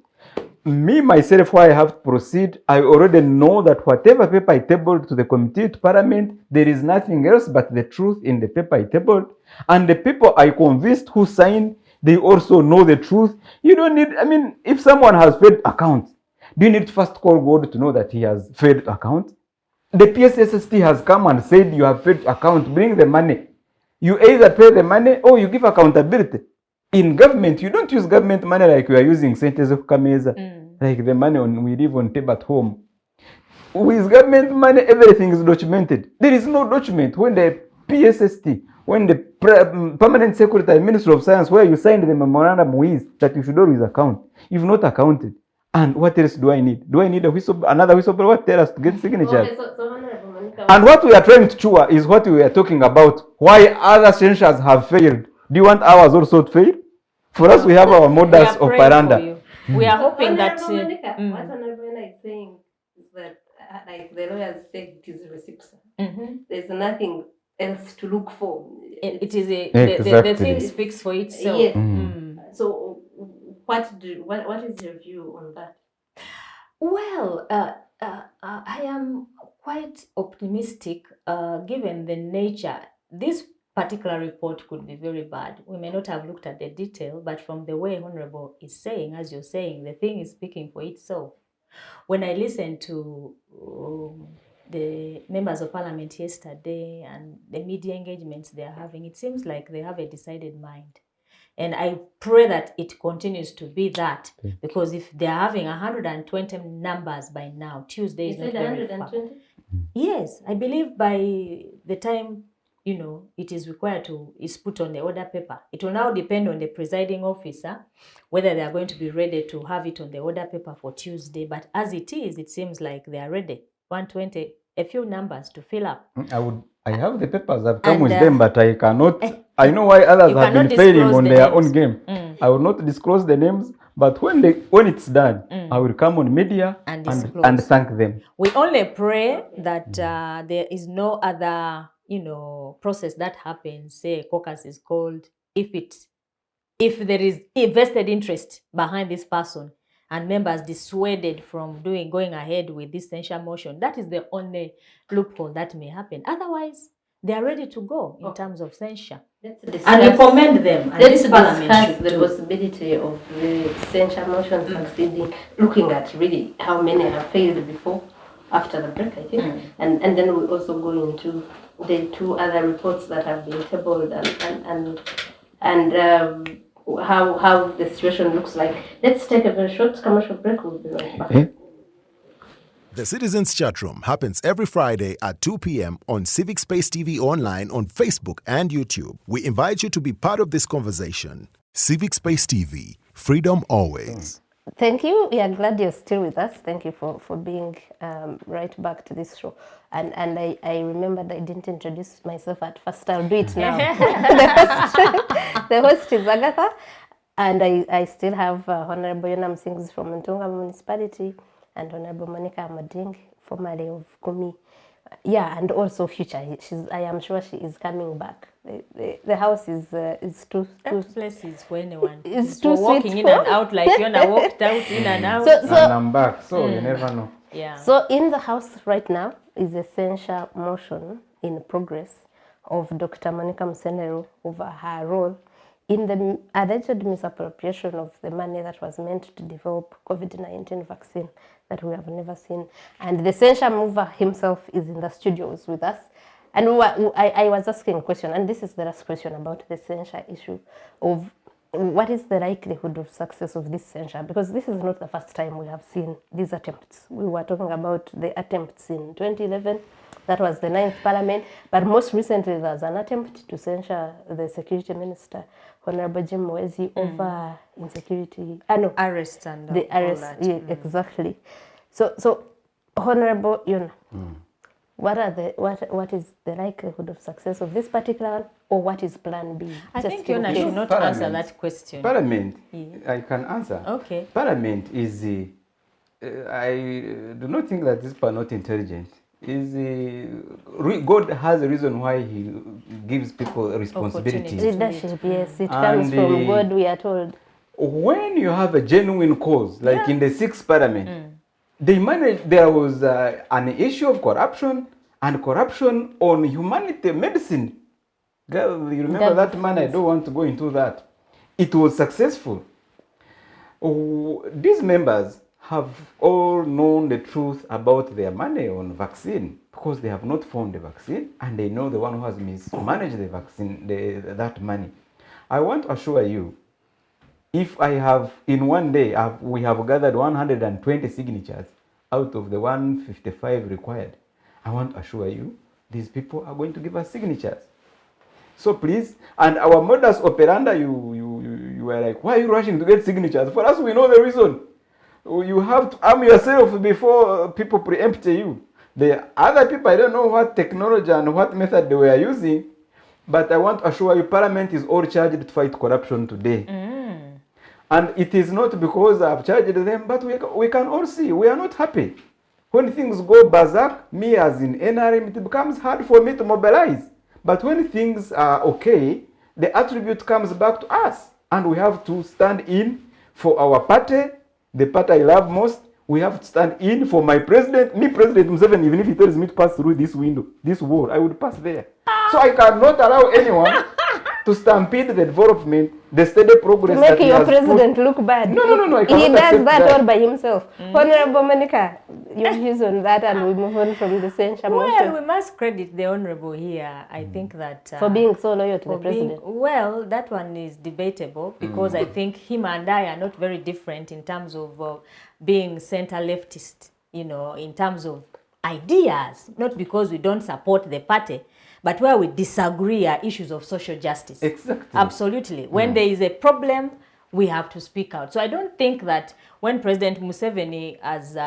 B: Me, myself, why I have to proceed, I already know that whatever paper I tabled to the committee, to Parliament, there is nothing else but the truth in the paper I tabled. And the people I convinced who signed, they also know the truth. You don't need, if someone has failed account, do you need to first call God to know that he has failed account? The PSSST has come and said you have failed account, bring the money. You either pay the money or you give accountability. In government, you don't use government money like we are using centers of Kameza, like the money we live on table at home. With government money, everything is documented. There is no document when the PSST, when the permanent secretary, Minister of Science, where you signed the memorandum with that you should always account. You've not accounted. And what else do I need? Do I need another whistleblower? Tell us to get signatures. Okay, and what we are trying to chew is what we are talking about. Why other censures have failed. Do you want ours also to fail? For us, we have our modus operandi.
C: We are hoping that...
A: what Honourable is saying is that, like the lawyers said, it is reciprocal. There's nothing else to look for.
C: It is the thing speaks for itself.
A: Yes. So what is your view on that?
C: Well, I am quite optimistic given the nature. This particular report could be very bad. We may not have looked at the detail, but from the way Honourable is saying, as you're saying, the thing is speaking for itself. When I listened to the members of Parliament yesterday and the media engagements they are having, it seems like they have a decided mind. And I pray that it continues to be that, because if they are having 120 numbers by now, Tuesday is not very far. 120? Yes, I believe by the time it is required is put on the order paper. It will now depend on the presiding officer whether they are going to be ready to have it on the order paper for Tuesday. But as it is, it seems like they are ready. 120, a few numbers to fill up.
B: I have the papers. I've come with them, but I cannot. I know why others have been failing on their own game. I will not disclose the names, but when it's done, I will come on media and thank them.
C: We only pray that there is no other process that happens, say a caucus is called, if there is a vested interest behind this person and members dissuaded from going ahead with this censure motion, that is the only loophole that may happen. Otherwise, they are ready to go in terms of censure. And recommend them. And
A: let's discuss the possibility of the censure motion succeeding, looking at really how many have failed before, after the break, I think. And then we also go into the 2 other reports that have been tabled and how the situation looks like. Let's take a very short commercial break. We'll be right back.
D: The Citizens Chatroom happens every Friday at 2 p.m. on Civic Space TV Online on Facebook and YouTube. We invite you to be part of this conversation. Civic Space TV, freedom always.
A: Thank you. We are glad you're still with us. Thank you for being right back to this show. And I remembered I didn't introduce myself at first. I'll do it now. The host is Agather. And I still have Honourable Yona Musinguzi from Ntungamo Municipality and Honourable Amoding, formerly of Kumi. Yeah, and also future. I am sure she is coming back. The house is too.
C: That place is for anyone.
A: It's too
C: walking
A: sweet
C: in and out like Yona walked out in and out.
B: And I'm back, so you never know.
C: Yeah.
A: So in the house right now is a censure motion in progress of Dr. Musenero over her role in the alleged misappropriation of the money that was meant to develop COVID-19 vaccine that we have never seen. And the censure mover himself is in the studios with us. And I was asking a question, and this is the last question about the censure issue of what is the likelihood of success of this censure? Because this is not the first time we have seen these attempts. We were talking about the attempts in 2011. That was the 9th Parliament. But most recently, there was an attempt to censure the Security Minister, Honourable Jim Mwezi, over insecurity.
C: Arrest and
A: the arrest.
C: All that.
A: Yeah, exactly. So Honourable Yona, what is the likelihood of success of this particular one, or what is Plan B?
C: I
A: Just
C: think
A: in
C: Yona
A: case.
C: should not
B: Parliament.
C: answer that question.
B: Parliament, I can answer.
C: Okay.
B: Parliament is, I do not think that these people are not intelligent. God has a reason why he gives people responsibilities.
A: Leadership, yes, it comes
B: And,
A: from God, we are told.
B: When you have a genuine cause, like in the 6th Parliament, there was an issue of corruption, and corruption on humanity, medicine. Girl, you remember that man? I don't want to go into that. It was successful. These members have all known the truth about their money on vaccine because they have not found the vaccine and they know the one who has mismanaged the vaccine, that money. I want to assure you, if I have, in one day, we have gathered 120 signatures out of the 155 required, I want to assure you, these people are going to give us signatures. So please, and our modus operandi, you were like, why are you rushing to get signatures? For us, we know the reason. You have to arm yourself before people preempt you. The other people, I don't know what technology and what method they were using, but I want to assure you, Parliament is all charged to fight corruption today. And it is not because I've charged them, but we can all see, we are not happy. When things go berserk, me as in NRM, it becomes hard for me to mobilize. But when things are okay, the attribute comes back to us. And we have to stand in for our party, the party I love most. We have to stand in for my president, me, President Museveni. Even if he tells me to pass through this window, this wall, I would pass there. So I cannot allow anyone to stampede the development, the steady progress.
A: To make
B: that
A: your president look bad.
B: No. I
A: He
B: cannot
A: does
B: accept
A: that
B: that.
A: all by himself. Honourable Monica, your views on that, and we move on from the censure
C: Well,
A: motion.
C: we must credit the Honourable here. I think that...
A: For being so loyal to the
C: for being-
A: president.
C: well, that one is debatable because I think him and I are not very different in terms of being center-leftist, in terms of ideas, not because we don't support the party, but where we disagree are issues of social justice.
B: Exactly.
C: Absolutely. When there is a problem, we have to speak out. So I don't think that when President Museveni has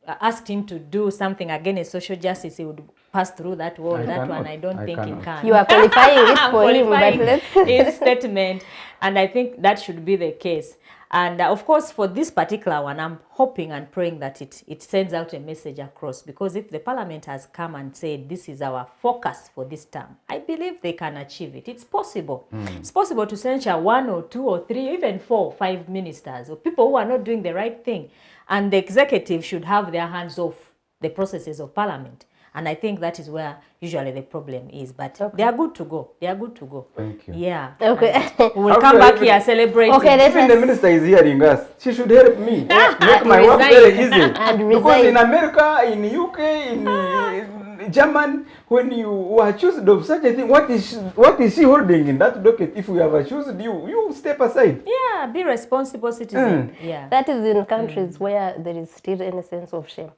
C: asked him to do something against social justice, he would pass through that wall. I don't think he can.
A: You are qualifying it for him, but
C: Qualifying
A: let's...
C: his statement, and I think that should be the case. And of course, for this particular one, I'm hoping and praying that it sends out a message across, because if the Parliament has come and said this is our focus for this term, I believe they can achieve it. It's possible. It's possible to censure 1 or 2 or 3, even 4 or 5 ministers or people who are not doing the right thing. And the executive should have their hands off the processes of Parliament. And I think that is where usually the problem is. But they are good to go. They are good to go.
B: Thank you.
C: Yeah.
A: Okay.
C: We will come back here celebrating.
A: Okay, let
B: Even the minister is hearing us. She should help me. Make my work
C: Resign.
B: very easy.
A: And
B: Because
A: resign.
B: in America, in UK, Chairman, when you were accused of such a thing, what is she holding in that docket? If we have accused you, you step aside.
C: Yeah, be responsible citizen. Yeah.
A: That is in countries where there is still any sense of shame.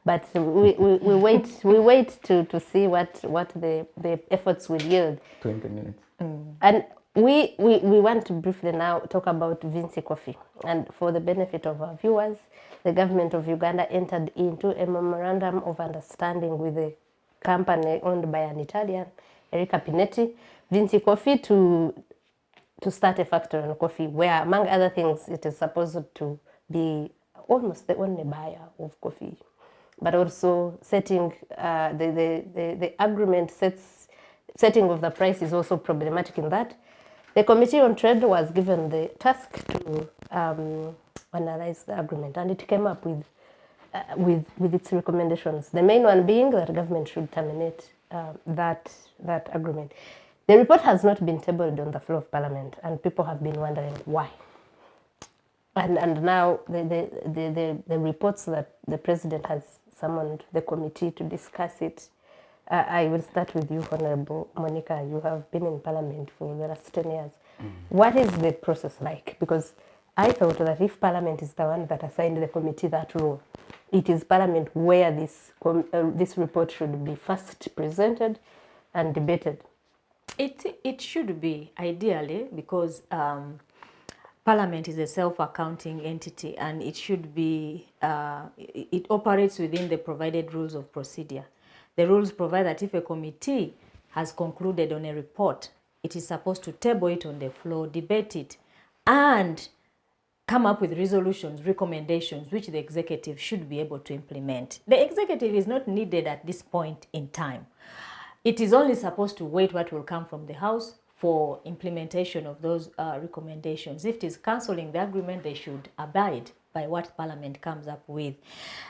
A: But we wait to see what the efforts will yield.
B: 20 minutes.
A: And we want to briefly now talk about Vinci coffee. And for the benefit of our viewers, the government of Uganda entered into a memorandum of understanding with a company owned by an Italian, Enrica Pinetti, Vinci Coffee, to start a factory on coffee, where, among other things, it is supposed to be almost the only buyer of coffee. But also setting the agreement setting of the price is also problematic in that the Committee on Trade was given the task to analyze the agreement, and it came up with its recommendations. The main one being that government should terminate that agreement. The report has not been tabled on the floor of Parliament, and people have been wondering why. And now the reports that the President has summoned the committee to discuss it. I will start with you, Honourable Monica. You have been in Parliament for the last 10 years. What is the process like? Because I thought that if Parliament is the one that assigned the committee that role, it is Parliament where this report should be first presented and debated.
C: It should be, ideally, because Parliament is a self-accounting entity, and it should be, it operates within the provided rules of procedure. The rules provide that if a committee has concluded on a report, it is supposed to table it on the floor, debate it, and come up with resolutions, recommendations, which the executive should be able to implement. The executive is not needed at this point in time. It is only supposed to wait what will come from the House for implementation of those recommendations. If it is cancelling the agreement, they should abide by what Parliament comes up with.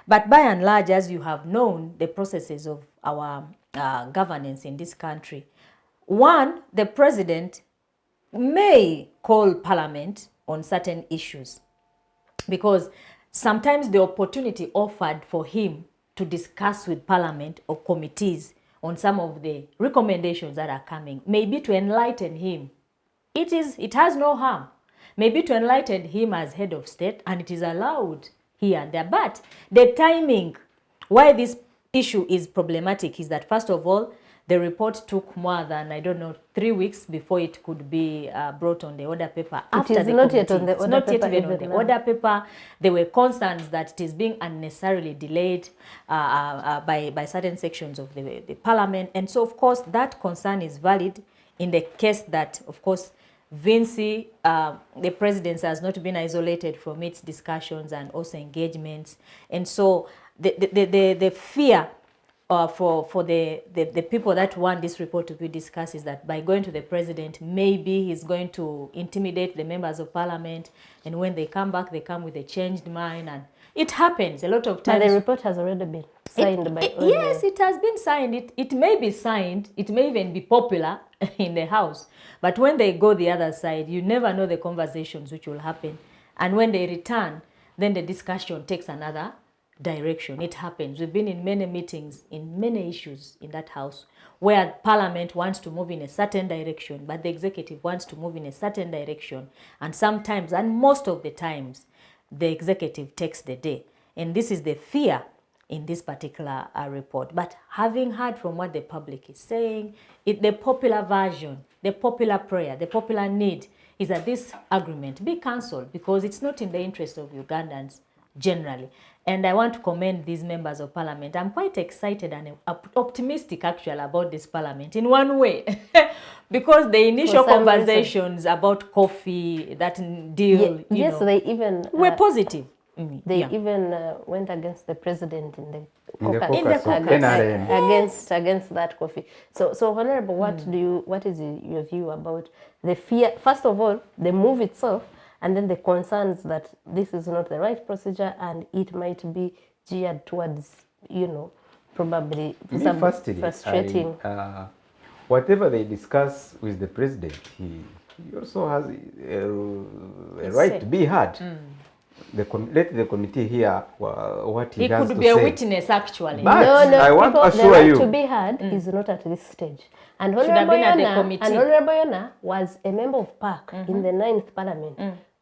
C: But by and large, as you have known, the processes of our governance in this country, one, the President may call Parliament on certain issues, because sometimes the opportunity offered for him to discuss with Parliament or committees on some of the recommendations that are coming, maybe to enlighten him. It has no harm. Maybe to enlighten him as head of state, and it is allowed here and there. But the timing, why this issue is problematic, is that, first of all, the report took more than, 3 weeks before it could be brought on the order paper. After
A: It is not yet on the order paper.
C: It's not yet even on the order paper. There were concerns that it is being unnecessarily delayed by certain sections of the Parliament. And so, of course, that concern is valid in the case that, of course, Vinci, the presidency has not been isolated from its discussions and also engagements. And so the fear for the people that want this report to be discussed is that by going to the president, maybe he's going to intimidate the members of Parliament, and when they come back, they come with a changed mind, and it happens a lot of times.
A: But the report has already been signed by all.
C: Yes, it has been signed. It may be signed. It may even be popular in the House. But when they go the other side, you never know the conversations which will happen. And when they return, then the discussion takes another direction. It happens. We've been in many meetings, in many issues in that House, where Parliament wants to move in a certain direction, but the executive wants to move in a certain direction. And sometimes, and most of the times, the executive takes the day. And this is the fear in this particular report. But having heard from what the public is saying, the popular version, the popular prayer, the popular need is that this agreement be cancelled, because it's not in the interest of Ugandans generally. And I want to commend these members of Parliament. I'm quite excited and optimistic, actually, about this Parliament in one way. Because the initial conversations about coffee, that deal,
A: they even
C: were positive.
A: They even went against the president in the
C: caucus.
A: Against that coffee. So Honourable, what is your view about the fear? First of all, the move itself, and then the concerns that this is not the right procedure and it might be geared towards, probably some frustrating.
B: Whatever they discuss with the president, he also has a right to be heard. let the committee hear what he
C: He
B: has
C: could
B: to
C: be a
B: say.
C: witness, actually.
B: But
A: No,
B: I want to
A: people, the
B: assure
A: right
B: you.
A: to be heard is not at this stage. And
C: Should have
A: Honourable
C: been at the
A: Yona,
C: committee.
A: and Honourable Yona was a member of PAC in the 9th Parliament,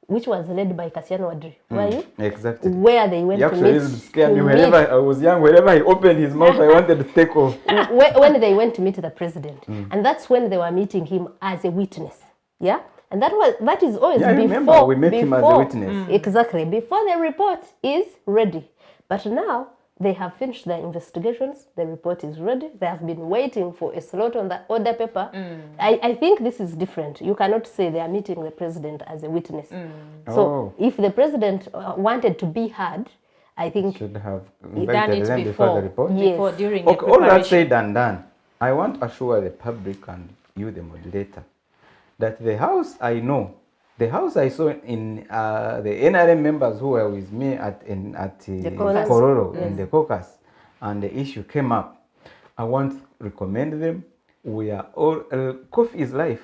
A: which was led by Kassiano Wadri. Were you?
B: Exactly.
A: Where they went
B: He
A: to
B: actually
A: meet.
B: used to scare me
A: to
B: whenever
A: meet-
B: I was young. Whenever he opened his mouth, I wanted to take off.
A: when they went to meet the president, and that's when they were meeting him as a witness. Yeah, and that is always
B: Yeah, I
A: before
B: remember we met him as a witness.
A: Exactly, before the report is ready. But now they have finished their investigations. The report is ready. They have been waiting for a slot on the order paper. I think this is different. You cannot say they are meeting the president as a witness. So if the president wanted to be heard, I think
B: Should have
C: Done
B: invited
C: it
B: them before the report.
A: Yes.
C: Before, during the
B: Okay, all that
C: preparation.
B: said and done, I want to assure the public and you, the moderator, that the house I know, the house I saw in the NRM members who were with me at
A: caucus.
B: Kororo in the caucus, and the issue came up, I want to recommend them. We are all coffee is life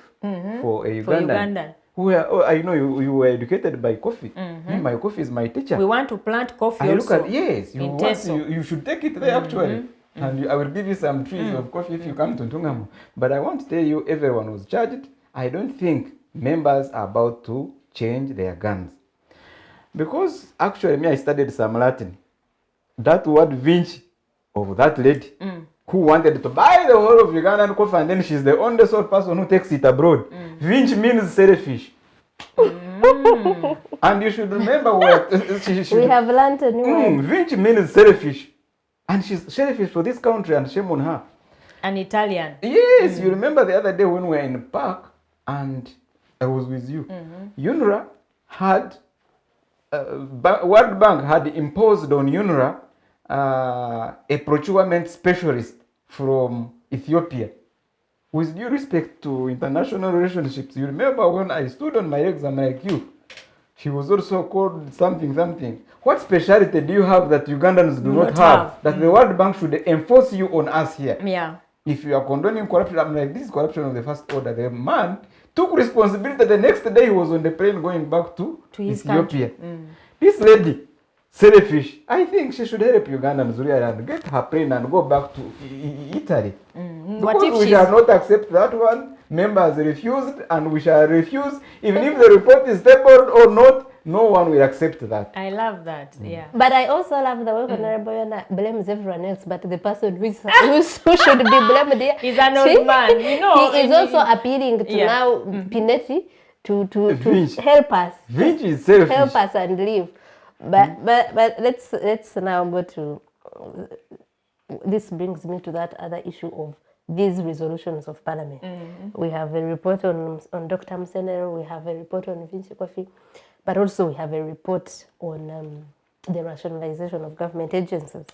B: for a Ugandan.
C: Ugandan.
B: We are, I know you were educated by coffee. Me, my coffee is my teacher.
C: We want to plant coffee
B: I look
C: also.
B: at, yes,
C: in Teso.
B: you should take it there actually. And I will give you some trees of coffee if you come to Ntungamo. But I want to tell you, everyone was charged. I don't think members are about to change their guns. Because actually, me, I studied some Latin. That word Vinci, of that lady, who wanted to buy the whole of Ugandan coffee, and then she's the only sole person who takes it abroad. Vinci means selfish. And you should remember what
A: we have learned a new word.
B: Vinci means selfish. And she's selfish for this country, and shame on her.
C: An Italian.
B: Yes, you remember the other day when we were in the park and I was with you. UNRWA had, World Bank had imposed on UNRWA a procurement specialist from Ethiopia. With due respect to international relationships, you remember when I stood on my exam like you, she was also called something. What specialty do you have that Ugandans do not have? That the World Bank should enforce you on us here?
C: Yeah.
B: If you are condoning corruption, I'm like, this is corruption of the first order. The man took responsibility. The next day he was on the plane going back to
C: his
B: Ethiopia. This lady, selfish, I think she should help Ugandans really and get her plane and go back to Italy.
C: What
B: Because
C: if
B: we
C: she's
B: shall not accept that one. Members refused, and we shall refuse. Even if the report is tabled or not, no one will accept that.
C: I love that. Yeah.
A: But I also love the way Honourable Yona blames everyone else, but the person who should be blamed here.
C: He's an old man, you know.
A: He is also appealing to
C: Yeah.
A: now Pinetti to
B: Vinci.
A: help us.
B: Vinci is selfish.
A: Help us and leave. But let's now go to this brings me to that other issue of these resolutions of Parliament. We have a report on Dr. Musenero, we have a report on Vinci Coffee, but also we have a report on the rationalization of government agencies.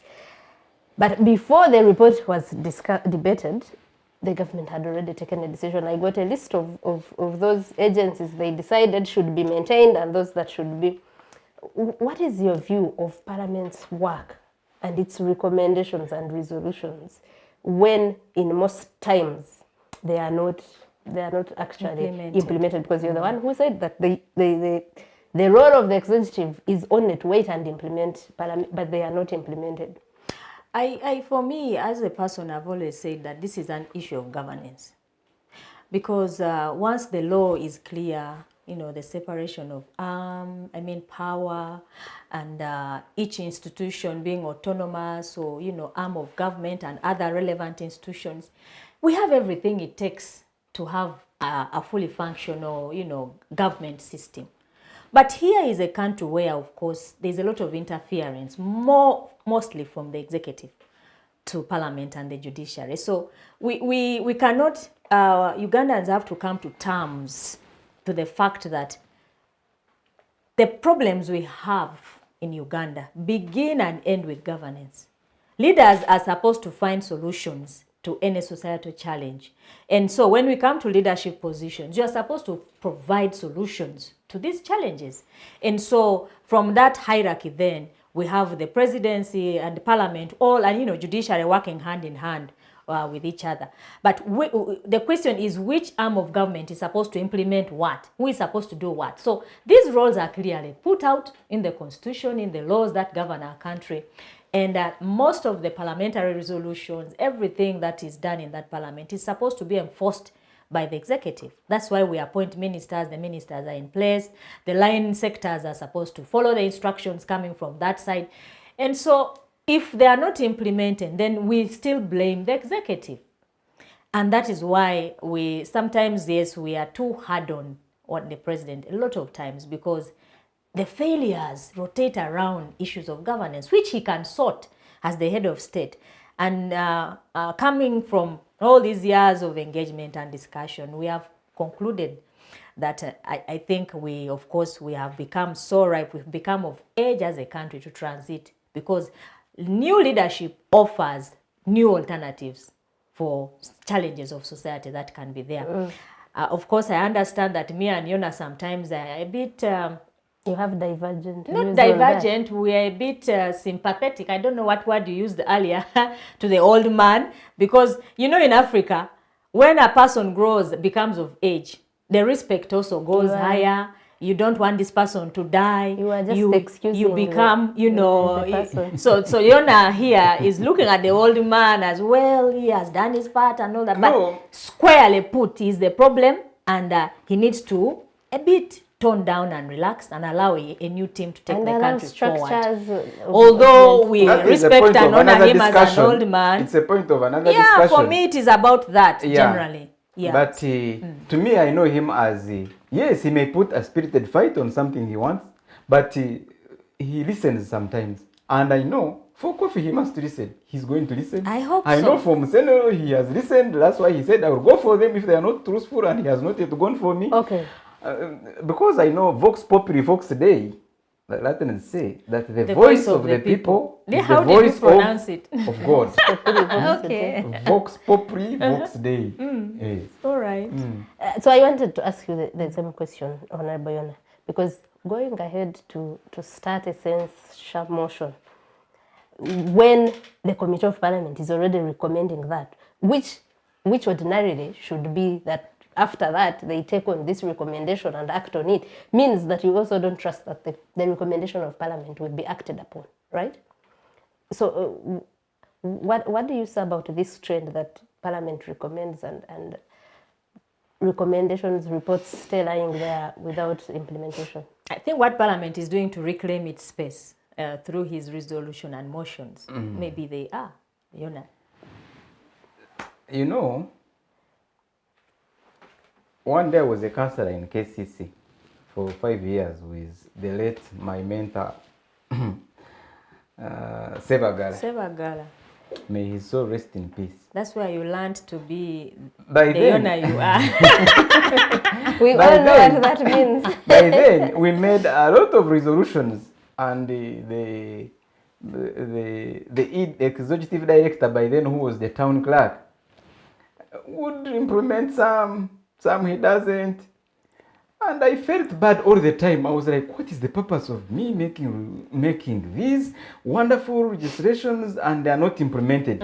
A: But before the report was debated, the government had already taken a decision. I got a list of those agencies they decided should be maintained and those that should be. What is your view of Parliament's work and its recommendations and resolutions when in most times they are not actually implemented? Because you're the one who said that the role of the executive is only to wait and implement Parliament, but they are not implemented.
C: For me, as a person, I've always said that this is an issue of governance. Because once the law is clear, you know, the separation of power, and each institution being autonomous or, you know, arm of government and other relevant institutions, we have everything it takes to have a fully functional, you know, government system. But here is a country where, of course, there's a lot of interference, mostly from the executive to parliament and the judiciary. So we cannot, Ugandans have to come to terms to the fact that the problems we have in Uganda begin and end with governance. Leaders are supposed to find solutions to any societal challenge. And so when we come to leadership positions, you are supposed to provide solutions to these challenges. And so from that hierarchy then, we have the presidency and the parliament, all, and, you know, judiciary working hand in hand with each other. But the question is, which arm of government is supposed to implement what? Who is supposed to do what? So these roles are clearly put out in the constitution, in the laws that govern our country. And most of the parliamentary resolutions, everything that is done in that parliament is supposed to be enforced by the executive. That's why we appoint ministers. The ministers are in place. The line sectors are supposed to follow the instructions coming from that side. And so if they are not implemented, then we still blame the executive. And that is why we sometimes, yes, we are too hard on the president a lot of times, because the failures rotate around issues of governance, which he can sort as the head of state. And coming from all these years of engagement and discussion, we have concluded that I think we have become so ripe, we've become of age as a country to transit, because new leadership offers new alternatives for challenges of society that can be there. Of course, I understand that me and Yona sometimes are a bit...
A: you have divergent.
C: Not divergent, we are a bit sympathetic. I don't know what word you used earlier to the old man, because in Africa, when a person grows, becomes of age, the respect also goes higher. You don't want this person to die.
A: You are just excusing.
C: You become, so Yona here is looking at the old man as well. He has done his part and all that.
B: No.
C: But squarely put is the problem, and he needs to a bit tone down and relax and allow a new team to take the country forward. Although we respect and honor him as an old man.
B: It's a point of another discussion.
C: Yeah, for me it is about that generally. Yeah.
B: But to me, I know him as, yes, he may put a spirited fight on something he wants, but he listens sometimes. And I know for Kofi, he must listen. He's going to listen.
C: I hope
B: I know for Musenero, he has listened. That's why he said, I will go for them if they are not truthful, and he has not yet gone for me.
A: Okay.
B: Because I know Vox Populi, Vox Dei, the Latins say that the voice of the people is the voice of God.
C: Okay.
B: Vox Populi, Vox Dei. Yes.
C: All right.
A: So I wanted to ask you the same question, Honourable Yona, because going ahead to start a censure motion, when the Committee of Parliament is already recommending that, which ordinarily should be that after that they take on this recommendation and act on it, means that you also don't trust that the recommendation of Parliament will be acted upon, right? So what do you say about this trend that Parliament recommends and recommendations, reports stay lying there without implementation?
C: I think what Parliament is doing to reclaim its space through his resolution and motions, maybe they are, Yona.
B: One day I was a councillor in KCC for 5 years with the late, my mentor,
C: Sevagala.
B: May his soul rest in peace.
C: That's where you learned to be
B: By
C: the
B: then,
C: Yona you are.
A: We all know what that means.
B: By then, we made a lot of resolutions, and the executive director by then, who was the town clerk, would implement some he doesn't. And I felt bad all the time. I was like, what is the purpose of me making these wonderful legislations and they are not implemented?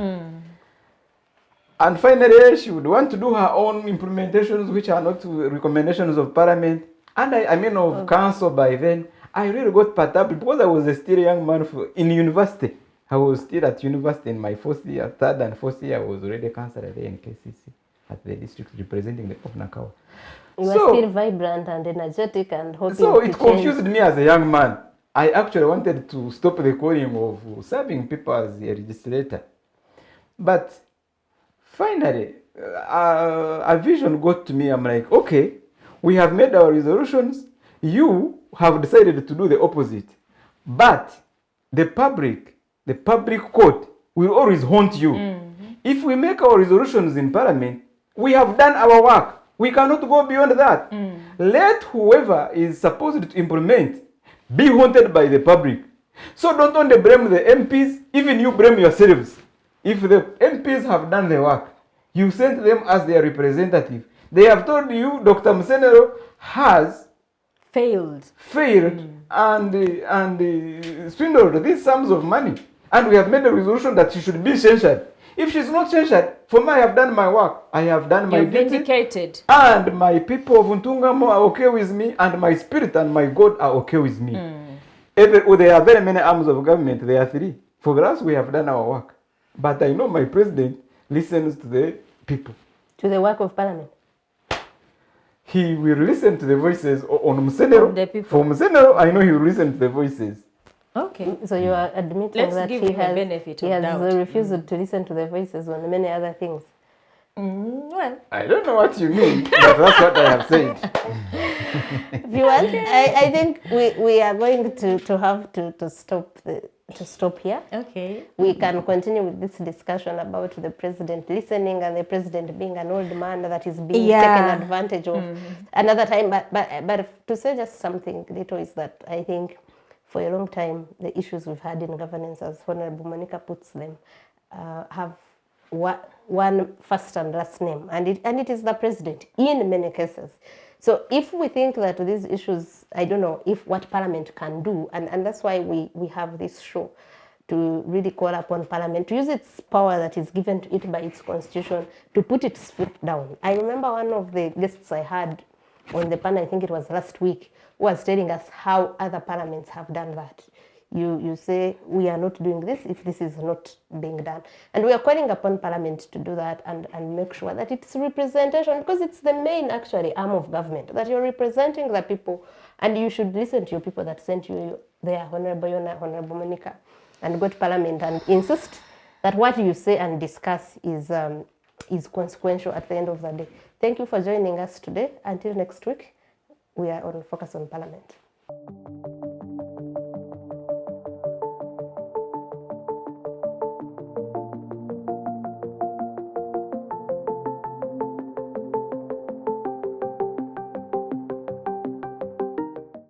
B: And finally, she would want to do her own implementations, which are not recommendations of Parliament. And of council by then. I really got part up because I was still a young man in university. I was still at university in my third and fourth year. I was already a councillor there in KCC at the district representing the of Nakawa.
A: You were still vibrant and energetic and hoping
B: So
A: to
B: it confused me as a young man. I actually wanted to stop the calling of serving people as a legislator. But finally, a vision got to me. I'm like, okay, we have made our resolutions. You have decided to do the opposite. But the public court will always haunt you. If we make our resolutions in Parliament, we have done our work. We cannot go beyond that. Let whoever is supposed to implement be haunted by the public. So don't only blame the MPs, even you blame yourselves. If the MPs have done the work, you sent them as their representative. They have told you Dr. Musenero has
C: failed
B: and swindled these sums of money. And we have made a resolution that he should be censured. If she's not censured, for me, I have done my work. I have done my
C: You're
B: duty.
C: vindicated.
B: And my people of Ntungamo are okay with me, and my spirit and my God are okay with me. There are very many arms of government. There are 3. For us, we have done our work. But I know my president listens to the people.
A: To the work of parliament.
B: He will listen to the voices on Musenero.
C: Of the people.
B: For Musenero, I know he will listen to the voices.
C: Okay.
A: So you are admitting
C: Let's
A: that
C: give
A: he
C: him a
A: has,
C: benefit
A: he
C: of
A: has
C: doubt.
A: refused to listen to the voices on many other things.
C: Well,
B: I don't know what you mean, but that's what I have said.
A: Viewers, I think we are going to have to stop here.
C: okay.
A: We can continue with this discussion about the president listening and the president being an old man that is being taken advantage of another time. But to say just something little is that I think for a long time the issues we've had in governance, as Honourable Monica puts them, have one first and last name, and it is the president in many cases. So if we think that these issues, I don't know if what Parliament can do, and that's why we have this show, to really call upon Parliament to use its power that is given to it by its constitution to put its foot down. I remember one of the guests I had on the panel, I think it was last week, was telling us how other parliaments have done that. You say, we are not doing this if this is not being done. And we are calling upon Parliament to do that and make sure that it's representation, because it's the main, actually, arm of government, that you're representing the people, and you should listen to your people that sent you there, Honourable Yona, Honourable Monica, and go to Parliament and insist that what you say and discuss is consequential at the end of the day. Thank you for joining us today. Until next week, we are on Focus on Parliament.